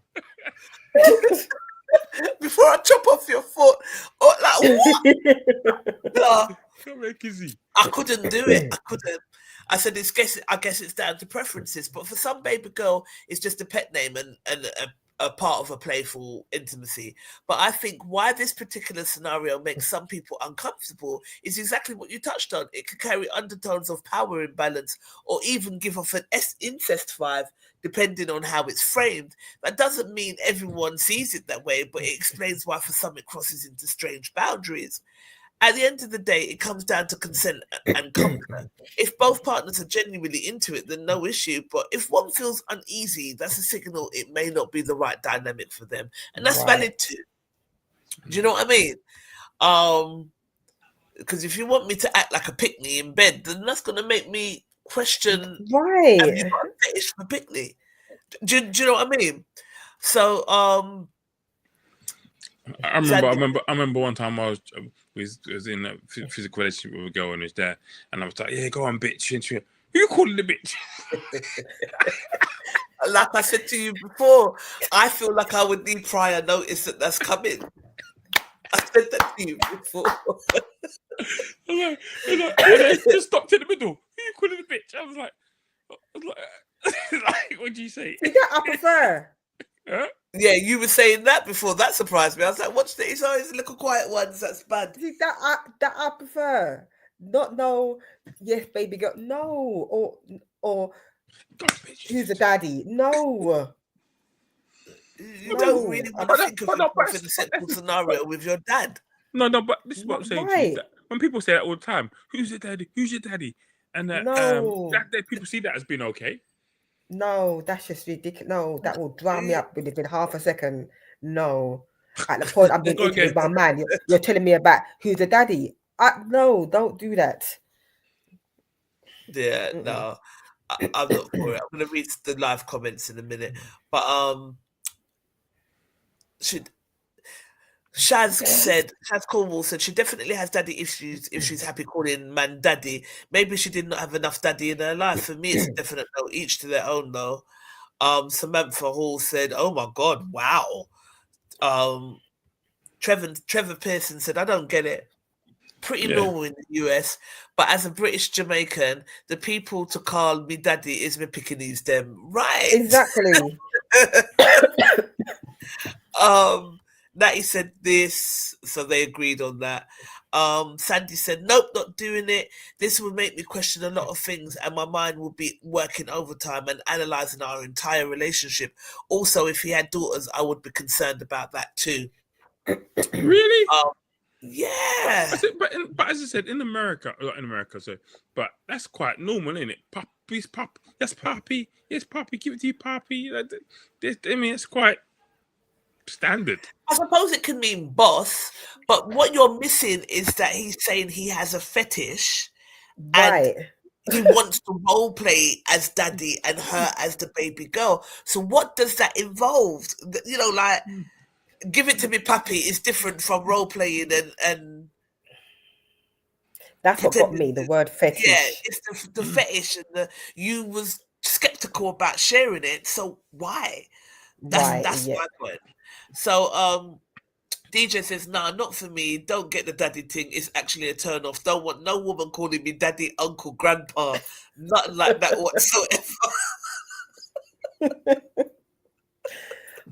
Before I chop off your foot, or like what? No, Come here, Kizzy. I couldn't do it. I couldn't. I said, I guess it's down to preferences. But for some baby girl, it's just a pet name and a part of a playful intimacy. But I think why this particular scenario makes some people uncomfortable is exactly what you touched on. It can carry undertones of power imbalance or even give off an incest vibe, depending on how it's framed. That doesn't mean everyone sees it that way, but it explains why for some it crosses into strange boundaries. At the end of the day, it comes down to consent and comfort. If both partners are genuinely into it, then no issue. But if one feels uneasy, that's a signal it may not be the right dynamic for them. And that's valid too. Do you know what I mean? Because if you want me to act like a pick-me in bed, then that's going to make me question, have you got a fetish for pick-me? Do you know what I mean? So, I remember one time I was in a physical relationship with a girl and was there, and I was like, "Yeah, go on, bitch." And she went, "Who you calling the bitch?" Like I said to you before, I feel like I would need prior notice that that's coming. I said that to you before. and I just stopped in the middle. Who you calling the bitch? I was like, what do you say? See that I prefer. Huh? Yeah, you were saying that before. That surprised me. I was like, "What's this? Oh, it's little quiet ones. That's bad." See that I prefer. Not no. Yes, baby girl. No, or who's the daddy? No. You don't really want to think of yourself in a sexual scenario with your dad. No, but this is what I'm saying to you. When people say that all the time, who's your daddy? Who's your daddy? And that people see that as being okay. No, that's just ridiculous. No, that will drown me up within half a second. No. At the point I'm being intimate with my man, you're telling me about who's the daddy. No, don't do that. Yeah, no. I'm not for it. I'm going to read the live comments in a minute. But Shaz Cornwall said she definitely has daddy issues if she's happy calling man daddy. Maybe she did not have enough daddy in her life. For me, it's a definite no, each to their own though. Samantha Hall said, "Oh my God, wow." Trevor Pearson said, "I don't get it. Pretty normal in the US, but as a British Jamaican, the people to call me daddy is me Pekingese them." Right. Exactly. Natty said this, so they agreed on that. Sandy said, "Nope, not doing it. This will make me question a lot of things, and my mind will be working overtime and analysing our entire relationship. Also, if he had daughters, I would be concerned about that too." Really? Yeah. But as I said, not in America, but that's quite normal, isn't it? Puppy's pup. Yes, puppy. Yes, puppy. Give it to you, puppy. I mean, it's quite standard. I suppose it can mean boss, but what you're missing is that he's saying he has a fetish, and he wants to role play as daddy and her as the baby girl. So what does that involve? You know, like, give it to me, puppy is different from role playing and that's what got me, the word fetish. Yeah, it's the fetish, and you was skeptical about sharing it. So why? That's my point. So DJ says, nah, not for me. Don't get the daddy thing. It's actually a turn off. Don't want no woman calling me daddy, uncle, grandpa. Nothing like that whatsoever.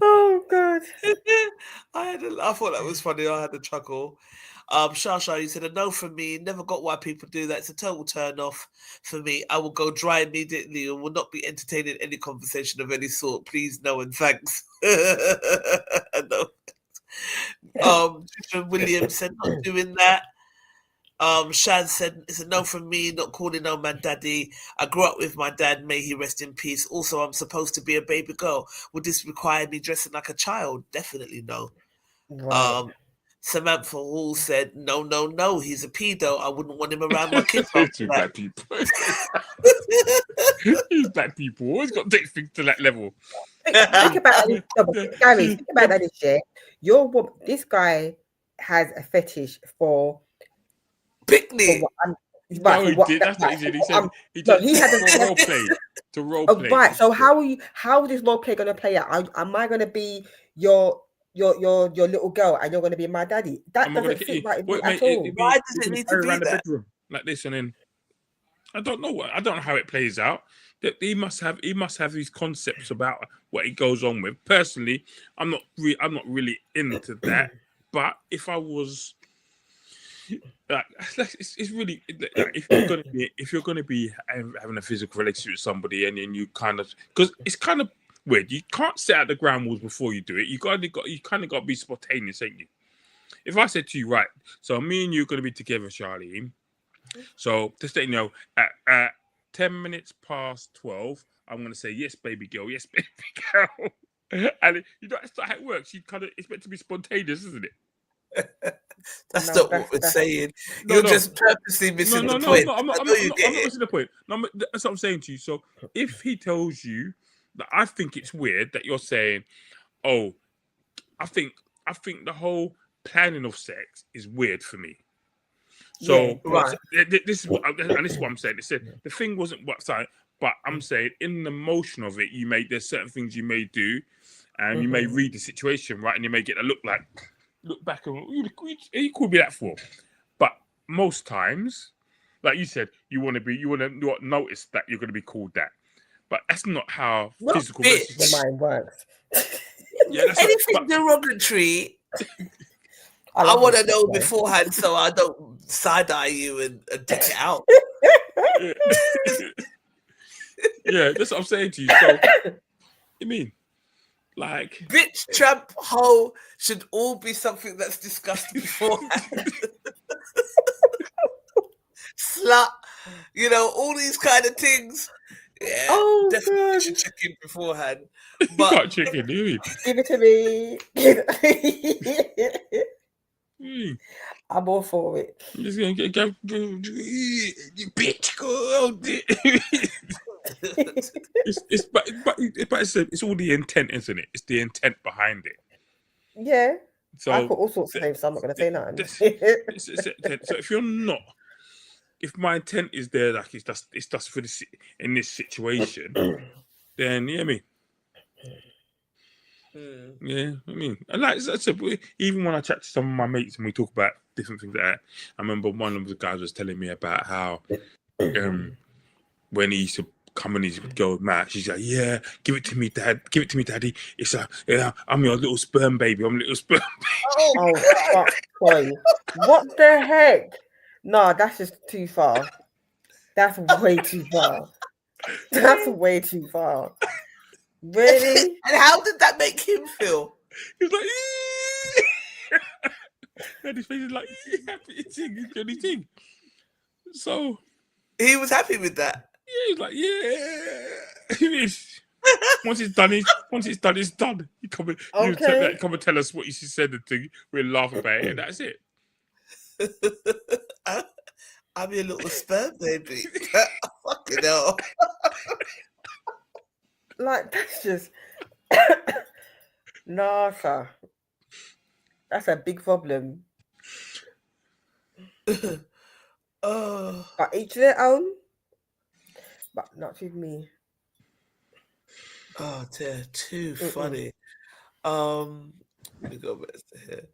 Oh God. I thought that was funny. I had a chuckle. Shasha, you said a no from me. Never got why people do that. It's a total turn off for me. I will go dry immediately and will not be entertaining any conversation of any sort. Please, no, and thanks. No. Trisha Williams said not doing that. Shaz said it's a no from me, not calling no man daddy. I grew up with my dad, may he rest in peace. Also, I'm supposed to be a baby girl. Would this require me dressing like a child? Definitely no. Right. Samantha Hall said, no, no, no, he's a pedo. I wouldn't want him around my kids. Two black people. These black people always got to take things to that level. Think about that. Gary, think about that this year. This guy has a fetish for picnic. No, he did. That's what he did. He said he had a role play. To role play. Right. So how is this role play going to play out? Am I going to be your little girl and you're going to be my daddy? That doesn't fit right at all. Why does it need to be around that? The bedroom like this, and then I don't know how it plays out. He must have these concepts about what he goes on with. Personally, I'm not really into that. But if I was, like, it's really, like, if you're gonna be having a physical relationship with somebody, and then you kind of, because it's kind of weird. You can't set out the ground rules before you do it. You kind of got to be spontaneous, ain't you? If I said to you, right, so me and you are going to be together, Charlie. So just let you know, at 10 minutes past 12, I'm going to say, yes, baby girl, yes, baby girl. And that's not how it works. It's meant to be spontaneous, isn't it? That's not what we're saying. You're just purposely missing the point. I'm not missing the point. No, that's what I'm saying to you. So if he tells you that, I think it's weird that you're saying, oh, I think the whole planning of sex is weird for me. So, right. This is what I'm saying. It said the thing wasn't what's right, but I'm saying in the motion of it, there's certain things you may do, and you may read the situation right, and you may get a look back and you could be that for. But most times, like you said, you want to notice that you're going to be called that. But that's not how physical the mind works. Anything derogatory, I want to know beforehand so I don't side-eye you and dick it out. Yeah, that's what I'm saying to you. So, you mean, like, bitch, tramp, hoe should all be something that's discussed beforehand. Slut, all these kind of things. Yeah, definitely should check in beforehand. But you can't check in, do you? Give it to me. I'm all for it. I'm just gonna go, you bitch. It's all the intent, isn't it? It's the intent behind it. Yeah. So I put all sorts of names, so I'm not going to say nothing. So if my intent is there, like it's just for this in this situation, then yeah, and like I said, even when I chat to some of my mates and we talk about different things like that, I remember one of the guys was telling me about how when he used to come and he would go mad, she's like, yeah, give it to me, dad, give it to me, daddy. It's like, yeah, I'm your little sperm baby. I'm a little sperm baby. Oh, sorry. What the heck? No, that's just too far. That's way too far. That's way too far. Really? And how did that make him feel? He was like, and his face is like, happy thing. So he was happy with that. Yeah, he's like, yeah. Once it's done, it's done. You come and tell us what you said and thing. We'll laugh about it, and that's it. I'm your little sperm baby. Fucking hell. Like, that's just no, sir. That's a big problem. But each their own, but not with me. Oh dear, too funny. Let me go back to here.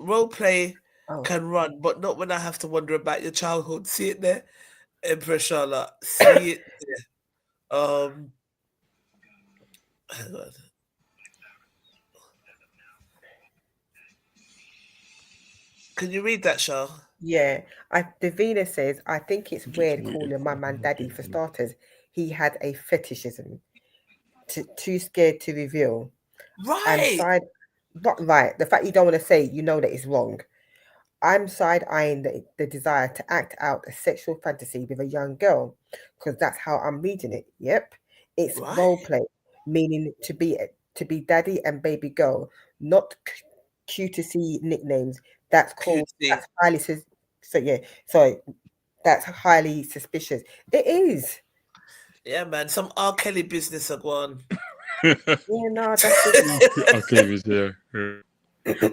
role play Oh. can run, but not when I have to wonder about your childhood. See it there, Empress Charlotte. See it there. Hang on. Can you read that, Char? Yeah, Davina says, I think it's weird calling my man daddy. For starters, he had a fetishism, too scared to reveal. And Right. right, the fact you don't want to say, you know that it's wrong. I'm side-eyeing the desire to act out a sexual fantasy with a young girl, because that's how I'm reading it. Yep, it's Right. role play, meaning to be daddy and baby girl, not cutesy nicknames. That's called Cutesy. that's highly suspicious. It is. Yeah, man. Some R. Kelly business are going. Yeah, no, that's it. Okay, yeah.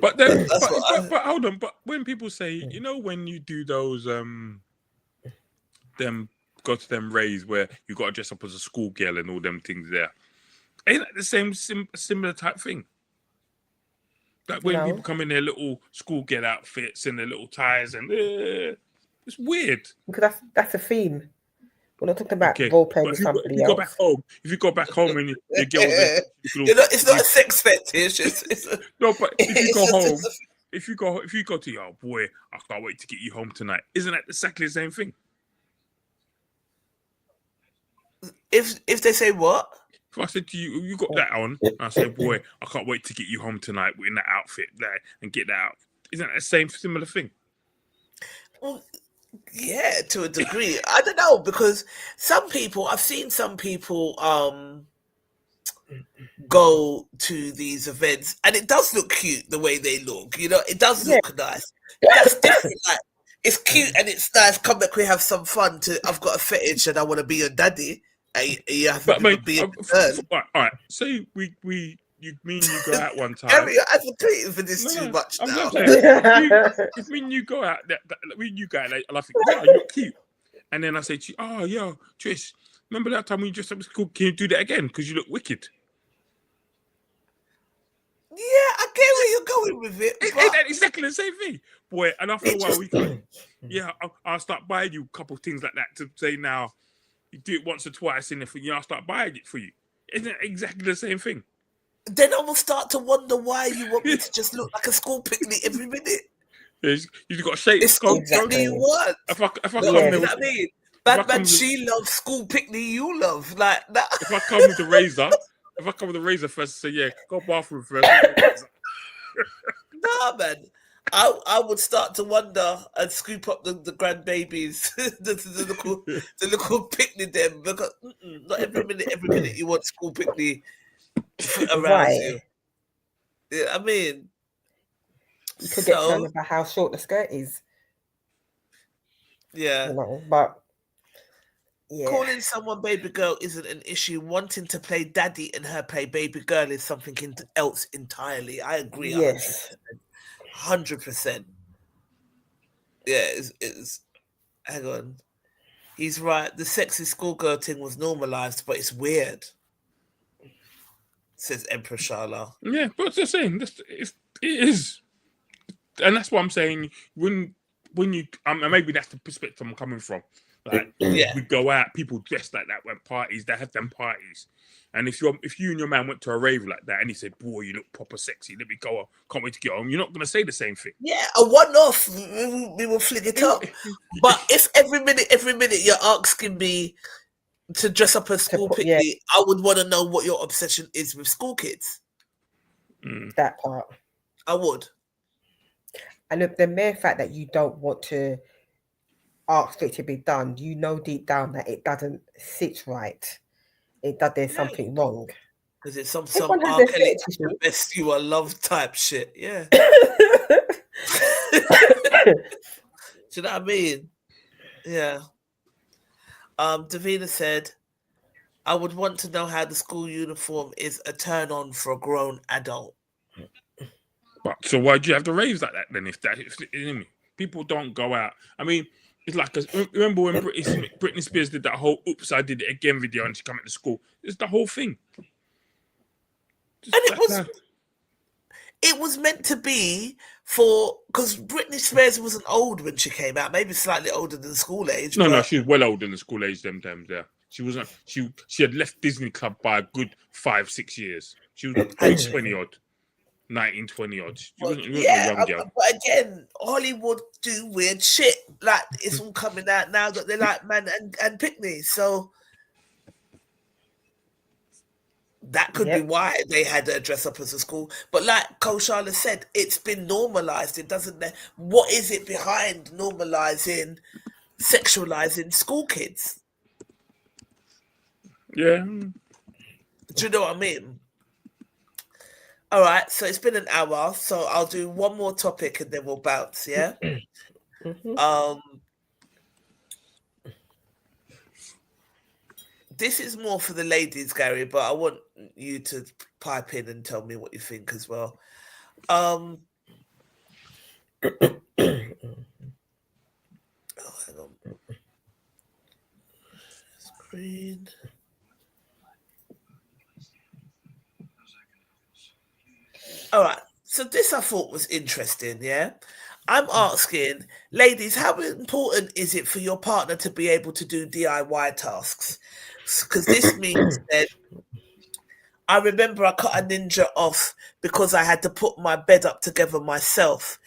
But then, That's but hold on. But when people say, you know, when you do those them go to them raves where you got to dress up as a schoolgirl and all them things there, ain't that the same similar type thing? Like when people come in their little schoolgirl outfits and their little ties and it's weird. Because that's a theme. We're not talking about role playing with somebody else. If you go back home and your girl was it's not a sex fetish. No, but if you go home, if you go to your boy, I can't wait to get you home tonight. Isn't that exactly the same thing? If they say what? If I said to you, you got that on, and I say, boy, I can't wait to get you home tonight in that outfit there and get that out. Isn't that the same similar thing? Well, yeah, to a degree. I don't know, because I've seen some people go to these events and it does look cute the way they look. You know, it does look nice. That's different. Like, it's cute and it's nice. Come back, we have some fun. I've got a fetish and I want to be your daddy. And you have to be a girl. All right. Say you go out one time. Harry, you're advocating for this too much now. If me and you go out, and I think, wow, you're cute. And then I say to you, oh, yo, Trish, remember that time when you dressed up as school? Can you do that again? Because you look wicked. Yeah, I get where you're going with it. Ain't that exactly the same thing? Boy, and after a while, we go, yeah, I'll start buying you a couple of things like that to say now, you do it once or twice, and I'll start buying it for you. Isn't it exactly the same thing? Then I will start to wonder why you want me to just look like a school picnic every minute. Yeah, you've got to shake. It's school picnic you want. If I come you know what I mean? Bad man, she loves school picnic. You love like that. If I come with a razor, first, say yeah, go bathroom first. Nah, man. I would start to wonder and scoop up the grandbabies, the little picnic them, because not every minute you want school picnic around you. Yeah, I mean, you could get turned about how short the skirt is. Yeah, you know, but yeah. Calling someone baby girl isn't an issue. Wanting to play daddy and her play baby girl is something else entirely. I agree. Yes. 100%. Yeah, it's hang on. He's right. The sexy schoolgirl thing was normalized, but it's weird. Says Emperor Shala. Yeah, but it's the same. It is. And that's what I'm saying. When you maybe that's the perspective I'm coming from. Like, we go out, people dress like that when parties, they have them parties. And if you and your man went to a rave like that and he said, boy, you look proper sexy, let me go on, can't wait to get home, you're not going to say the same thing. Yeah, a one-off, we will fling it up. But if every minute you're asking me to dress up as school picnic, I would want to know what your obsession is with school kids. That part. I would. And the mere fact that you don't want to ask it to be done, you know deep down that it doesn't sit right. There's something wrong. Because it's some R. Kelly, the best you are love type shit. Yeah. Do you know what I mean? Yeah. Davina said, I would want to know how the school uniform is a turn on for a grown adult. But so why do you have to raves like that then? If people don't go out. I mean, it's like, remember when Britney Spears did that whole "Oops, I Did It Again" video and she came into school? It's the whole thing. it was meant to be for, because Britney Spears wasn't old when she came out, maybe slightly older than school age. No, she was well older than school age them times. Yeah, she wasn't. She had left Disney Club by a good 5-6 years. She was probably 20 odd, 19, 20 odd. She wasn't a young girl. But again, Hollywood do weird shit. Like, it's all coming out now that they like Man and Pickney. So that could be why they had her dress up as a school. But like Koshala said, it's been normalized. It doesn't. What is it behind normalizing, sexualizing school kids? Yeah. Do you know what I mean? All right. So it's been an hour. So I'll do one more topic and then we'll bounce. Yeah. This is more for the ladies, Gary, but I want you to pipe in and tell me what you think as well. Oh, hang on. Screen. All right. So this I thought was interesting, yeah? I'm asking, ladies, how important is it for your partner to be able to do DIY tasks? Because this means that I remember I cut a ninja off because I had to put my bed up together myself.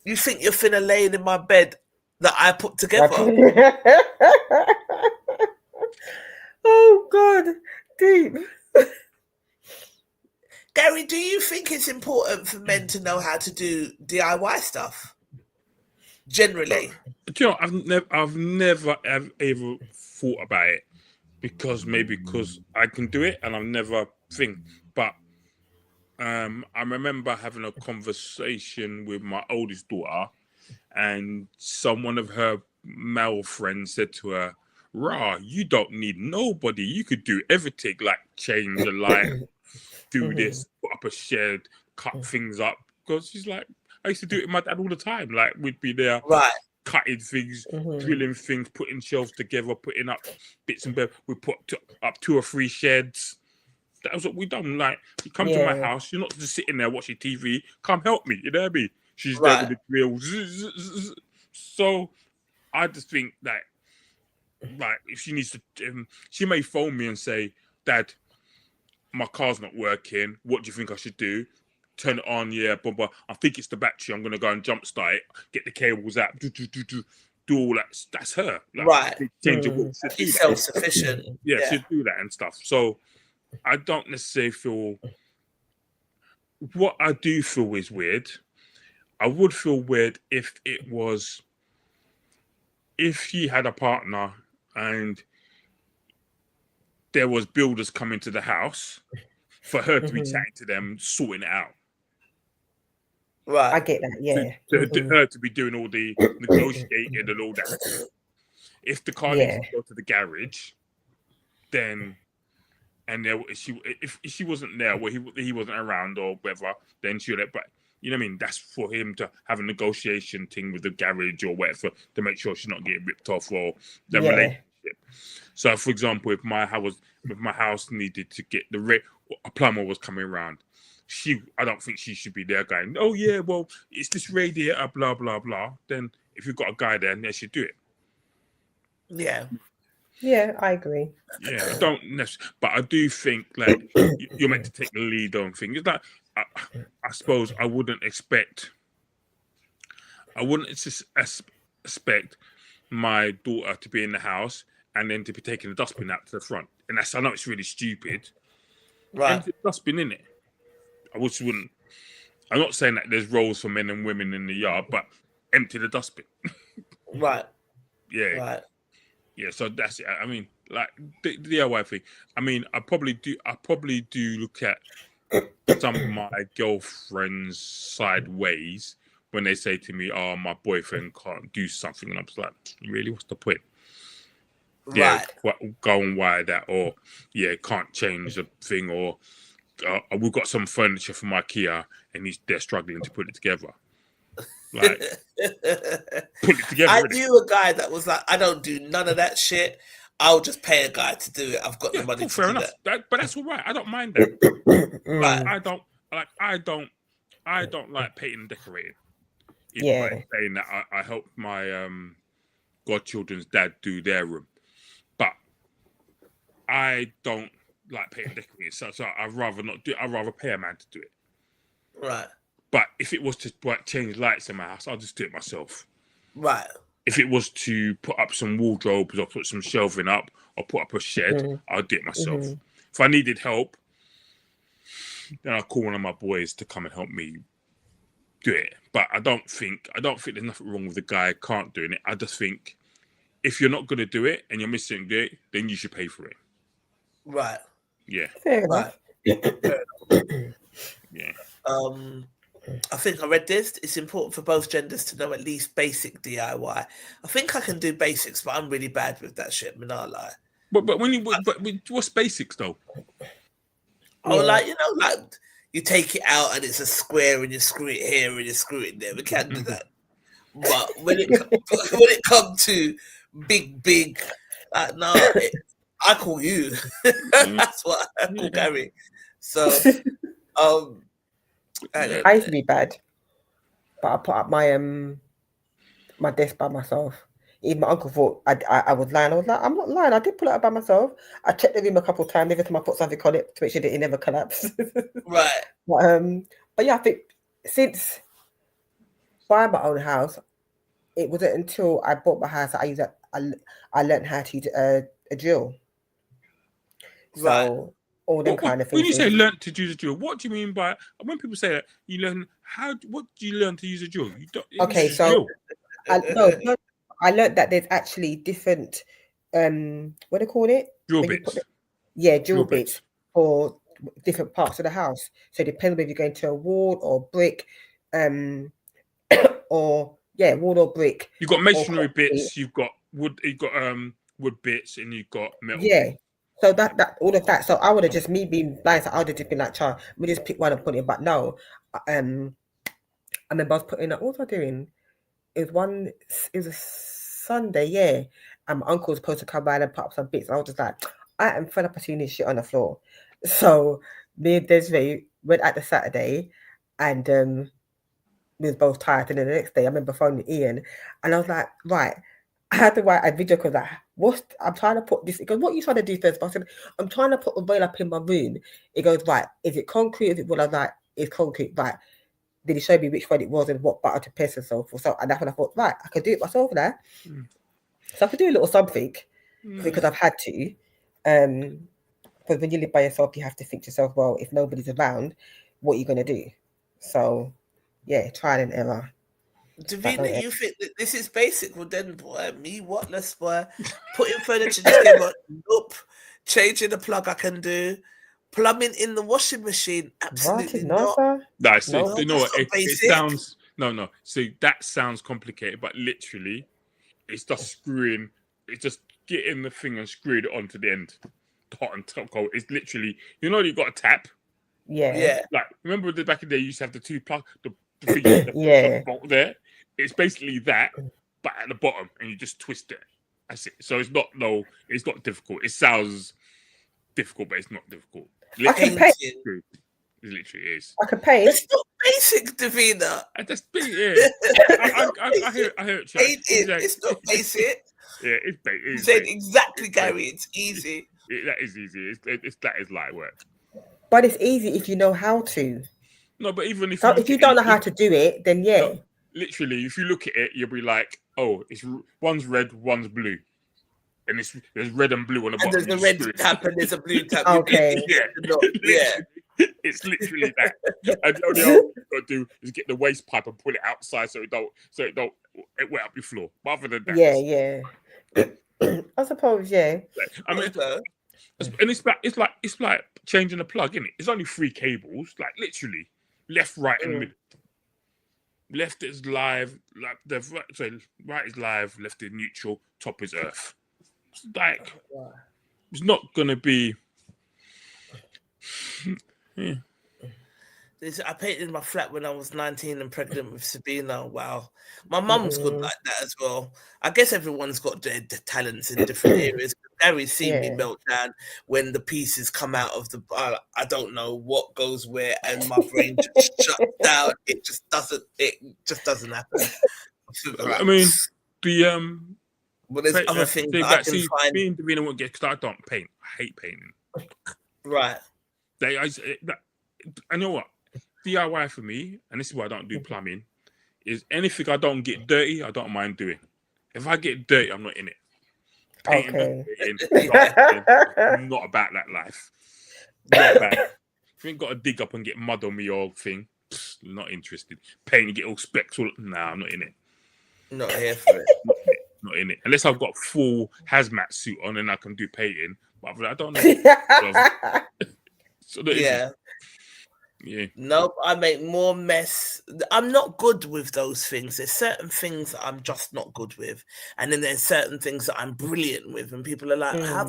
You think you're finna laying in my bed that I put together? Oh, God. Deep. Gary, do you think it's important for men to know how to do DIY stuff? Generally. Do you know, I've never ever thought about it because I can do it and I've never think. But I remember having a conversation with my oldest daughter, and one of her male friends said to her, "Rah, you don't need nobody. You could do everything, like change a light, do this, put up a shed, cut things up." Because she's like, I used to do it with my dad all the time. Like, we'd be there, cutting things, drilling things, putting shelves together, putting up bits and bits. We put up 2 or 3 sheds. That was what we done. Like, you come to my house, you're not just sitting there watching TV. Come help me. You know what I mean? She's there with the drill. So I just think that, like, if she needs to, she may phone me and say, "Dad, my car's not working. What do you think I should do?" Turn it on, yeah, but I think it's the battery. I'm gonna go and jump start it, get the cables out, do all that. That's her, like, right? Change the wheel. She's self-sufficient. Yeah, she'd do that and stuff. So I don't necessarily feel. What I do feel is weird. I would feel weird if she had a partner and there was builders coming to the house for her to be chatting to them, sorting it out. Right. I get that, yeah. Her to be doing all the negotiating and all that. If the car needs to go to the garage, then if she wasn't there, or he wasn't around or whatever, then she'll let. But you know what I mean? That's for him to have a negotiation thing with the garage or whatever to make sure she's not getting ripped off or the relationship. So, for example, if my house needed to get a plumber was coming around, I don't think she should be there going, "Oh yeah, well, it's this radiator, blah blah blah." Then if you've got a guy there, they should do it. Yeah, I agree. Yeah, I don't necessarily, but I do think, like, you're meant to take the lead on things. It's like, I suppose I wouldn't expect my daughter to be in the house and then to be taking the dustbin out to the front. And I know it's really stupid. Right. Empty the dustbin in it. I just wouldn't. I'm not saying that there's roles for men and women in the yard, but empty the dustbin. Right. Yeah. Right. Yeah, so that's it. I mean, like, the DIY thing. I mean, I probably do look at some of my girlfriends sideways when they say to me, "Oh, my boyfriend can't do something," and I'm just like, "Really? What's the point?" Right. Yeah, go and wire that, or can't change the thing, or we've got some furniture from IKEA and they're struggling to put it together. Like, put it together. I knew a guy that was like, "I don't do none of that shit. I'll just pay a guy to do it. I've got the money to fair do enough. that." But that's all right. I don't mind that. Right. I don't I don't like painting and decorating. Yeah. By saying that I helped my godchildren's dad do their room, but I don't like painting and decorating. So I'd rather not do it. I'd rather pay a man to do it. Right. But if it was to change lights in my house, I'll just do it myself. Right. If it was to put up some wardrobes or put some shelving up or put up a shed, I'll do it myself. If I needed help, then I'll call one of my boys to come and help me do it. But I don't think there's nothing wrong with the guy can't doing it. I just think if you're not going to do it and you're missing it, then you should pay for it. Right. Yeah. Fair enough. Yeah. I think I read this. It's important for both genders to know at least basic DIY. I think I can do basics, but I'm really bad with that shit. I'm not lie. But what's basics though? Oh, like like you take it out and it's a square and you screw it here and you screw it there. We can do that. But when it comes to big, no, I call you. That's what I call Gary. So, I used to be bad, but I put up my my desk by myself. Even my uncle thought I was lying. I was like, I'm not lying. I did pull it up by myself. I checked the room a couple of times every time I put something on it to make sure that it never collapsed. Right. But yeah, I think since buying my own house, it wasn't until I bought my house that I learned how to use a drill. Right. So all them kind of things. When you say learn to use a drill, what do you mean by when people say that you learn what do you learn to use a drill? You don't. Okay, so I learned that there's actually different what do they call it? Drill bits. Drill bits for different parts of the house. So it depends whether you're going to a wall or brick, or wall or brick. You've got masonry bits, you've got wood, wood bits, and you've got metal. Yeah. So that all of that. So I would have just me being blind. So I would have just been like, "Child, we just pick one and put it." But no, I remember I was putting up. What was I doing? It was a Sunday, yeah. And my uncle was supposed to come by and put up some bits. And I was just like, I am fed up of seeing this shit on the floor. So me and Desiree went out the Saturday, and we was both tired. And then the next day, I remember phoning Ian, and I was like, right. I had to write a video because I'm trying to put this. He goes, what are you trying to do first? I said, I'm trying to put a rail up in my room. He goes, right, is it concrete? Is it what? I was like, it's concrete, right. Did he show me which one it was and what butter to press and so forth? So, and that's when I thought, right, I could do it myself now. So I could do a little something because I've had to. Because when you live by yourself, you have to think to yourself, well, if nobody's around, what are you going to do? So, yeah, trial and error. Davina, you think that this is basic? Well, then, boy, me, what? Let's putting furniture together. Nope. Changing the plug, I can do. Plumbing in the washing machine, absolutely not. You know what? It sounds no. See, that sounds complicated, but literally, it's just screwing. It's just getting the thing and screwing it onto the end, hot and top cold. It's literally, you've got a tap. Yeah. Like remember back in the day, you used to have the two plug the thing bolt there. It's basically that, but at the bottom, and you just twist it. That's it. So it's not difficult. It sounds difficult, but it's not difficult. I can paint. It literally is. I can paint. It's not basic, Davina. I just I hear it. It's not basic. Yeah, it's basic. You said exactly, Gary. It's easy. That is easy. That is light work. But it's easy if you know how to. No, but even if you don't know how to do it, then yeah. No, literally, if you look at it, you'll be like, "Oh, it's one's red, one's blue." And there's red and blue on the bottom. And there's the red tab and there's a blue tab. Okay. Yeah. It's literally that. And the only thing you've got to do is get the waste pipe and pull it outside so it wet up your floor. But other than that, yeah. I suppose, yeah. I mean, and it's like changing a plug, isn't it? It's only 3 cables, like literally left, right, and middle. Left is live, right is live, left is neutral, top is earth. It's like it's not gonna be. Yeah. I painted my flat when I was 19 and pregnant with Sabina. Wow, my mum's good like that as well. I guess everyone's got their talents in different areas. Gary's seen me melt down when the pieces come out of the. I don't know what goes where, and my brain just shuts down. It just doesn't. It just doesn't happen. I mean, the But there's other things that I can find. Me and Davina won't get because I don't paint. I hate painting. Right. I know what DIY for me, and this is why I don't do plumbing. Is anything I don't get dirty, I don't mind doing. If I get dirty, I'm not in it. Painting, I'm not about that life. Not about it. If you ain't got to dig up and get mud on me or thing, not interested. Painting, get all specks. Nah, I'm not in it. Not here for it. Not in it. Unless I've got full hazmat suit on and I can do painting. But I don't know. So yeah. Nope, I make more mess. I'm not good with those things. There's certain things that I'm just not good with. And then there's certain things that I'm brilliant with. And people are like, how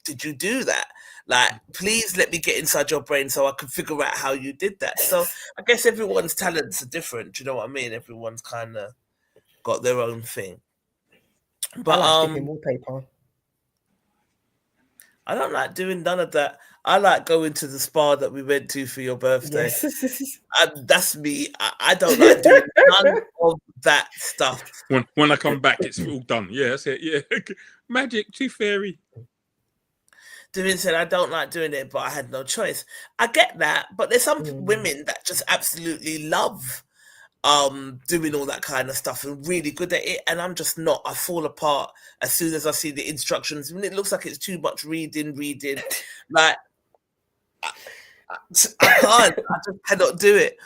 did you do that? Like, please let me get inside your brain so I can figure out how you did that. So I guess everyone's talents are different. Do you know what I mean? Everyone's kind of got their own thing. But I like giving wallpaper. I don't like doing none of that. I like going to the spa that we went to for your birthday. Yes. That's me. I don't like doing none of that stuff. When I come back, it's all done. Yeah, that's it. Yeah. Magic, tooth fairy. Davin said, I don't like doing it, but I had no choice. I get that, but there's some women that just absolutely love doing all that kind of stuff and really good at it, and I'm just not. I fall apart as soon as I see the instructions. I mean, it looks like it's too much reading. Like I can't. I just cannot do it.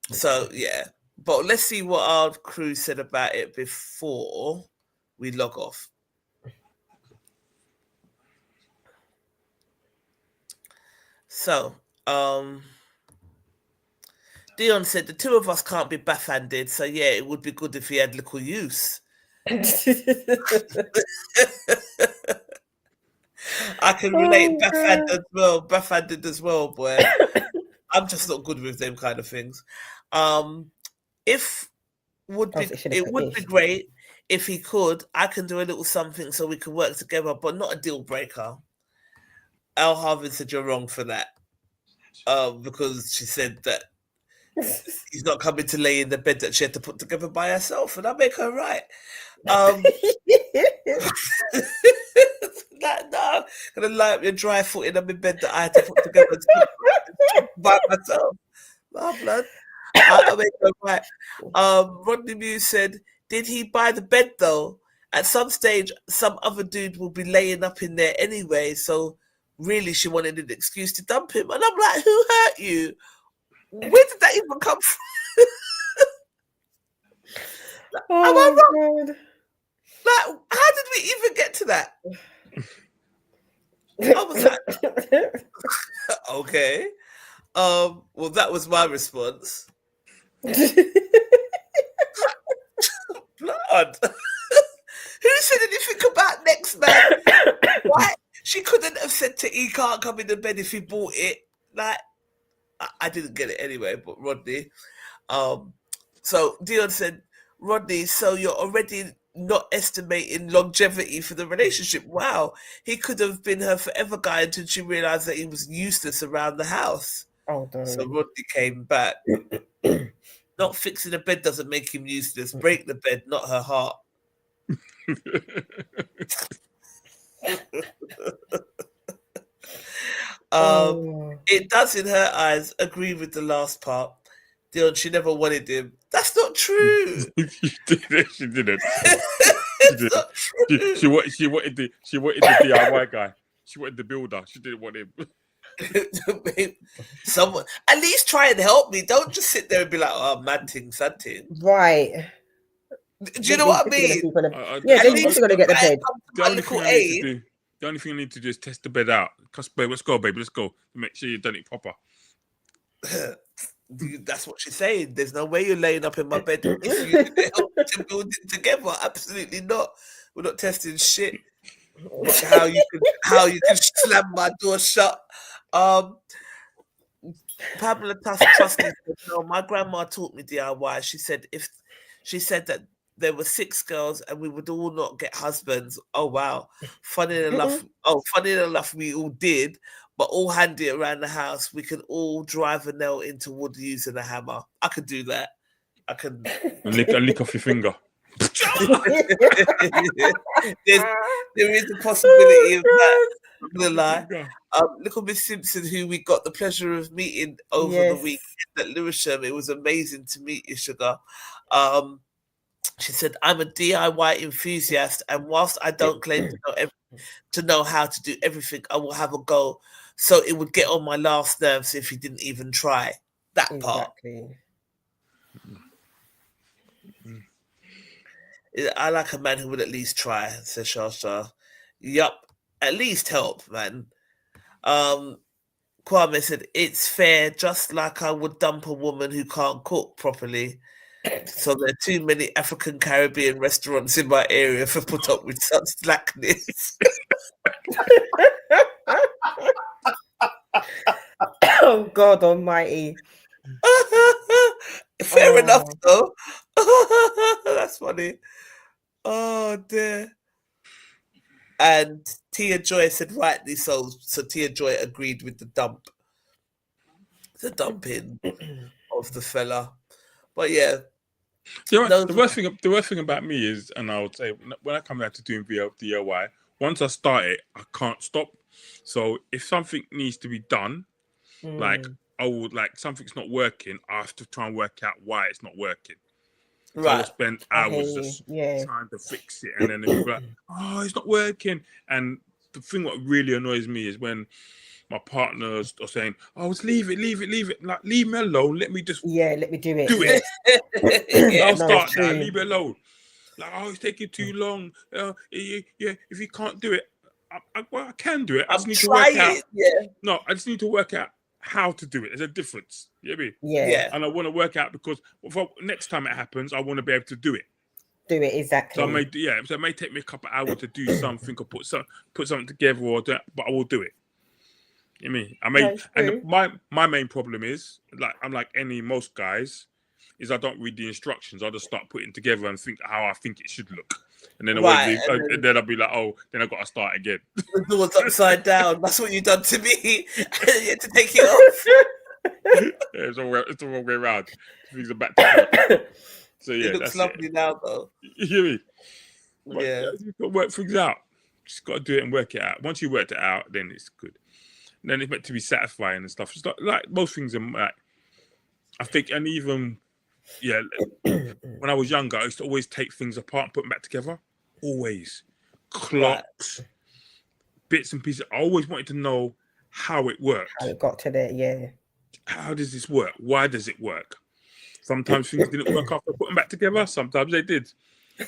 So yeah, but let's see what our crew said about it before we log off. So Dion said the two of us can't be backhanded, so yeah, it would be good if he had little use. I can relate backhanded as well, boy. I'm just not good with them kind of things. It would be great if he could. I can do a little something so we can work together, but not a deal breaker. Al Harvey said you're wrong for that. Because she said that he's not coming to lay in the bed that she had to put together by herself, and I make her right. Like, no, gonna lie up your dry foot in my bed that I had to put together by myself. No, blood. I make her right. Rodney Muse said, did he buy the bed though? At some stage, some other dude will be laying up in there anyway, so really she wanted an excuse to dump him. And I'm like, who hurt you? Where did that even come from? Am I wrong? God. Like, how did we even get to that? I was like, okay. Well, that was my response. Blood. Who said anything about next man? Why? She couldn't have said to he can't come in the bed if he bought it. Like, I didn't get it anyway, but Rodney. So Dion said, Rodney, so you're already not estimating longevity for the relationship. Wow. He could have been her forever guy until she realized that he was useless around the house. Oh, damn. So Rodney came back. Not fixing the bed doesn't make him useless. Break the bed, not her heart. It does in her eyes agree with the last part. Dion, she never wanted him. That's not true. She didn't. She wanted the DIY guy. She wanted the builder. She didn't want him. Someone at least try and help me. Don't just sit there and be like, oh, mad thing, sad thing. Right. Do you know what I mean? Yeah, at least you're gonna get the bed. The only thing I need to do is test the bed out. Babe, let's go, baby. Let's go. Make sure you've done it proper. That's what she's saying. There's no way you're laying up in my bed if you help to build it together. Absolutely not. We're not testing shit. How you can slam my door shut. Pamela Trusty said, no, my grandma taught me DIY. She said that there were 6 girls, and we would all not get husbands. Oh wow! Funny enough, we all did, but all handy around the house. We could all drive a nail into wood using a hammer. I could do that. I can lick off your finger. there is a possibility of that. I'm not gonna lie. Little Miss Simpson, who we got the pleasure of meeting over the weekend at Lewisham, it was amazing to meet you, Sugar. She said, "I'm a DIY enthusiast, and whilst I don't claim to know how to do everything, I will have a go. So it would get on my last nerves if he didn't even try that part." I like a man who would at least try, says Shasha. Yup, at least help, man. Kwame said, "It's fair, just like I would dump a woman who can't cook properly. So there are too many African Caribbean restaurants in my area for put up with such slackness." Oh God Almighty! Fair enough, though. That's funny. Oh dear. And Tia Joy said, rightly so. So Tia Joy agreed with the dumping of the fella. But yeah. The worst thing about me is, and I would say, when I come back to doing DIY, once I start it, I can't stop. So if something needs to be done, like I would like something's not working, I have to try and work out why it's not working. So I will spend hours just trying to fix it, and then it'll be like, "Oh, it's not working." And the thing what really annoys me is when my partners are saying, "Oh, just leave it. Like, leave me alone. Let me just let me do it. Do it. I'll start now. Leave it alone. Like, oh, it's taking too long. If you can't do it, I can do it. I just need to work out. No, I just need to work out how to do it. There's a difference. You know what I mean? Yeah. And I want to work out because next time it happens, I want to be able to do it. Do it exactly. So it may take me a couple of hours to do something or put something together but I will do it. You know what I mean? And my main problem is, like, I'm like most guys, is I don't read the instructions. I just start putting together and think how I think it should look. And then then I'll be like, oh, then I've got to start again. The door's upside down. That's what you've done to me. You had to take it off. It's the wrong way around. Things are back to front. So yeah, it looks lovely now, though. You hear me? But, yeah, you've got to work things out. Just got to do it and work it out. Once you worked it out, then it's good. And then it's meant to be satisfying and stuff. It's like most things are like, I think, and even when I was younger, I used to always take things apart and put them back together. Always. Clocks, bits and pieces. I always wanted to know how it worked. How it got to there, yeah. How does this work? Why does it work? Sometimes things didn't work after I put them back together. Sometimes they did.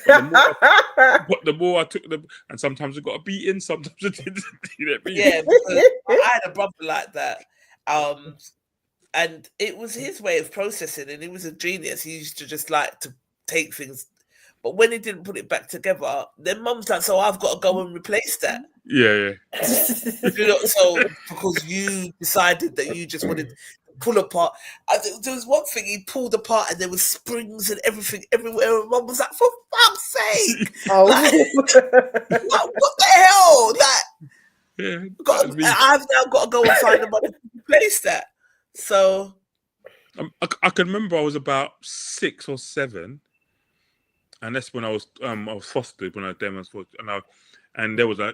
But the more I took them, and sometimes I got a beating, sometimes I didn't. Yeah, because I had a brother like that. And it was his way of processing, and he was a genius. He used to just like to take things, but when he didn't put it back together, then Mum's like, "So I've got to go and replace that." Yeah. So because you decided that you just wanted to pull apart, there was one thing he pulled apart, and there was springs and everything everywhere. And Mum was like, "For fuck's sake! Like, what the hell?" I've now got to go and find the money to replace that. So I can remember I was about 6 or 7, and that's when I was fostered when I was fostered, and there was I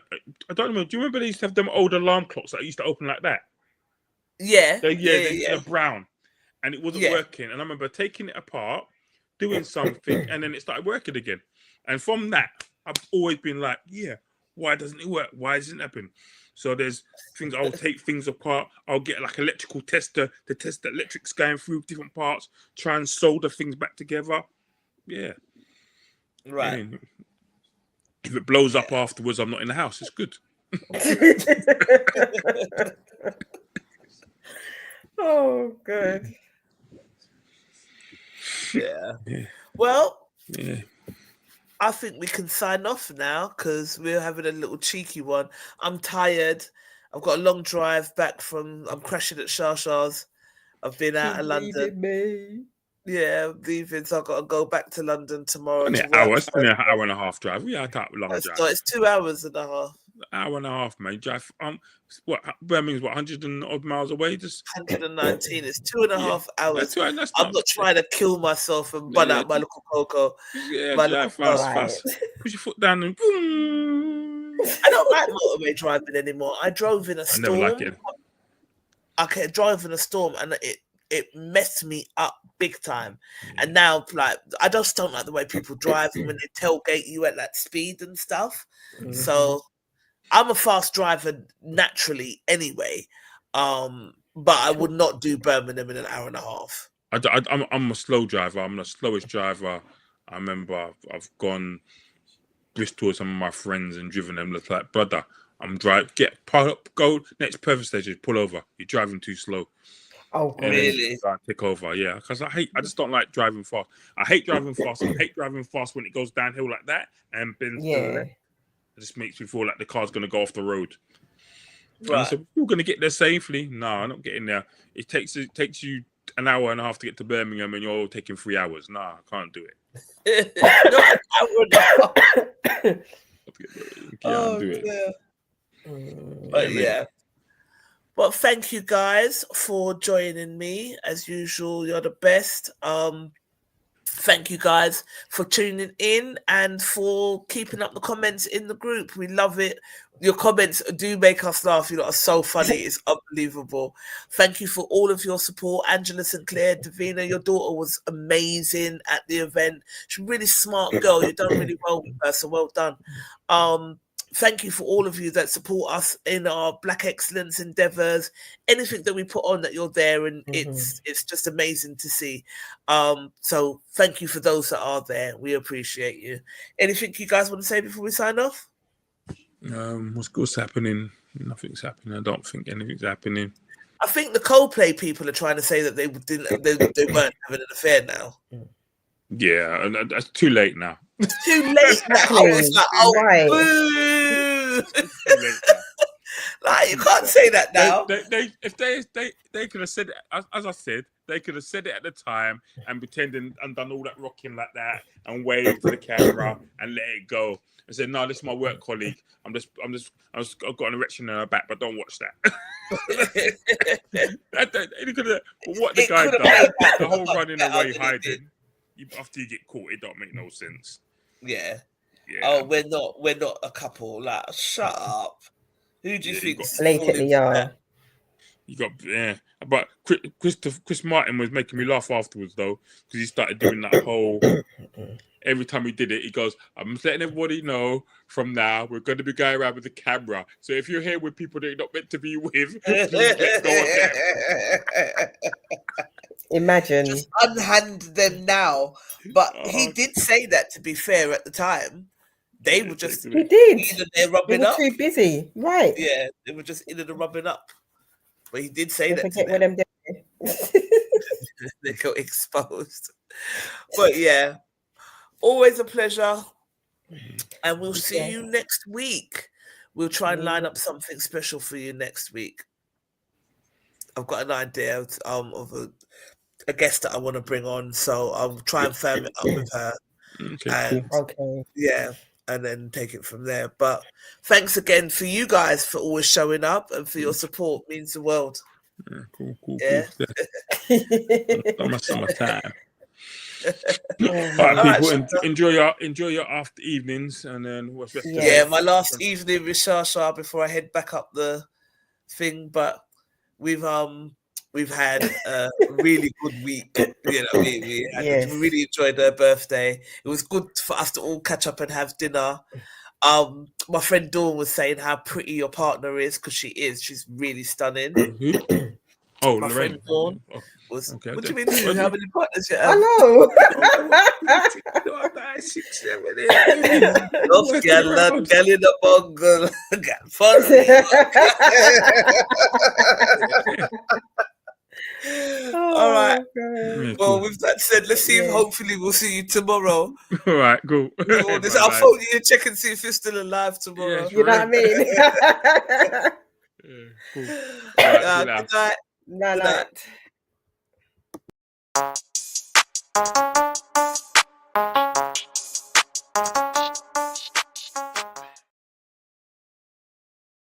don't remember. Do you remember they used to have them old alarm clocks that used to open like that? Yeah. They're brown, and it wasn't working. And I remember taking it apart, doing something, and then it started working again. And from that, I've always been like, why doesn't it work? Why doesn't it happen? So there's things, I'll take things apart. I'll get like electrical tester to test the electrics going through different parts, try and solder things back together. Yeah. Right. I mean, if it blows up afterwards, I'm not in the house. It's good. Oh, good. Yeah. Well, I think we can sign off now because we're having a little cheeky one. I'm tired. I've got a long drive back I'm crashing at Shasha's. I've been out of London. Yeah, leaving. So I've got to go back to London tomorrow Only to an work. hour. It's only an hour and a half drive. Yeah, I can't long drive. No, it's 2 hours and a half. Hour and a half, mate. Drive. What Birmingham's 100 and odd miles away. Just 119. It's 2.5 hours. That's I'm not trying to kill myself and run out my little cocoa. Yeah, drive fast. Put your foot down and boom. I don't like motorway driving anymore. I drove in a storm. I never like it. I drove in a storm and it messed me up big time. And now, like, I just don't like the way people drive when they tailgate you at that speed and stuff. So I'm a fast driver naturally anyway, but I would not do Birmingham in an hour and a half. I'm a slow driver. I'm the slowest driver. I remember I've gone Bristol with some of my friends and driven them. Look like, brother, I'm go next perfect station, pull over. You're driving too slow. Oh, really? Take over, yeah. Because I just don't like driving fast. I hate driving fast. I hate driving fast when it goes downhill like that and bends to the left. It just makes me feel like the car's going to go off the road. Right. And I said, you're going to get there safely. No, I'm not getting there. It takes you an hour and a half to get to Birmingham and you're taking 3 hours. No, I can't do it. Can't do it. But yeah. But thank you guys for joining me. As usual, you're the best. Thank you guys for tuning in and for keeping up the comments in the group. We love it. Your comments do make us laugh. You lot are so funny. It's unbelievable. Thank you for all of your support. Angela St. Clair, Davina, your daughter was amazing at the event. She's a really smart girl. You've done really well with her, so well done. Thank you for all of you that support us in our Black Excellence endeavours. Anything that we put on, that you're there, and it's just amazing to see. So thank you for those that are there. We appreciate you. Anything you guys want to say before we sign off? What's happening? Nothing's happening. I don't think anything's happening. I think the Coldplay people are trying to say that they weren't having an affair now. Yeah, and that's too late now. Too late now. It's like, right. Like, you can't say that now. They could have said it, as I said, they could have said it at the time and pretended and done all that rocking like that and waved to the camera and let it go and said, "No, this is my work colleague. I've got an erection in her back, but don't watch that." What the guy done, the whole running away hiding. After you get caught, it don't make no sense. Yeah. Oh, we're not a couple. Like, shut up. Who do you think? Blatantly, yeah. You got but Chris Martin was making me laugh afterwards though, because he started doing that whole. Every time he did it, he goes, "I'm letting everybody know from now we're going to be going around with the camera. So if you're here with people that you're not meant to be with, please let go of them." Imagine. Just unhand them now. But he did say that, to be fair, at the time. They were just... He did. Either they're rubbing they were up. too busy. Right. Yeah, they were just either rubbing up. But he did say that to them. They got exposed. But yeah, always a pleasure. And we'll see you next week. We'll try and line up something special for you next week. I've got an idea of a guest that I want to bring on, so I'll try and firm it up with her. Okay. Yeah, and then take it from there. But thanks again for you guys for always showing up and for your support. It means the world. Yeah, cool. Yeah. Summertime. All right, people, enjoy your after evenings, and then what's rest my last evening with Shasha before I head back up the thing. But we've had a really good week. You know, we really enjoyed her birthday. It was good for us to all catch up and have dinner. My friend Dawn was saying how pretty your partner is, because she is. She's really stunning. Oh, my Lorraine. friend Dawn was. Okay, what do you mean? How many partners you have? I know. All right. Well, with that said, let's see if hopefully we'll see you tomorrow. All right, cool. I'll phone you and check and see if you're still alive tomorrow. You know what I mean? Cool. Good night. Night.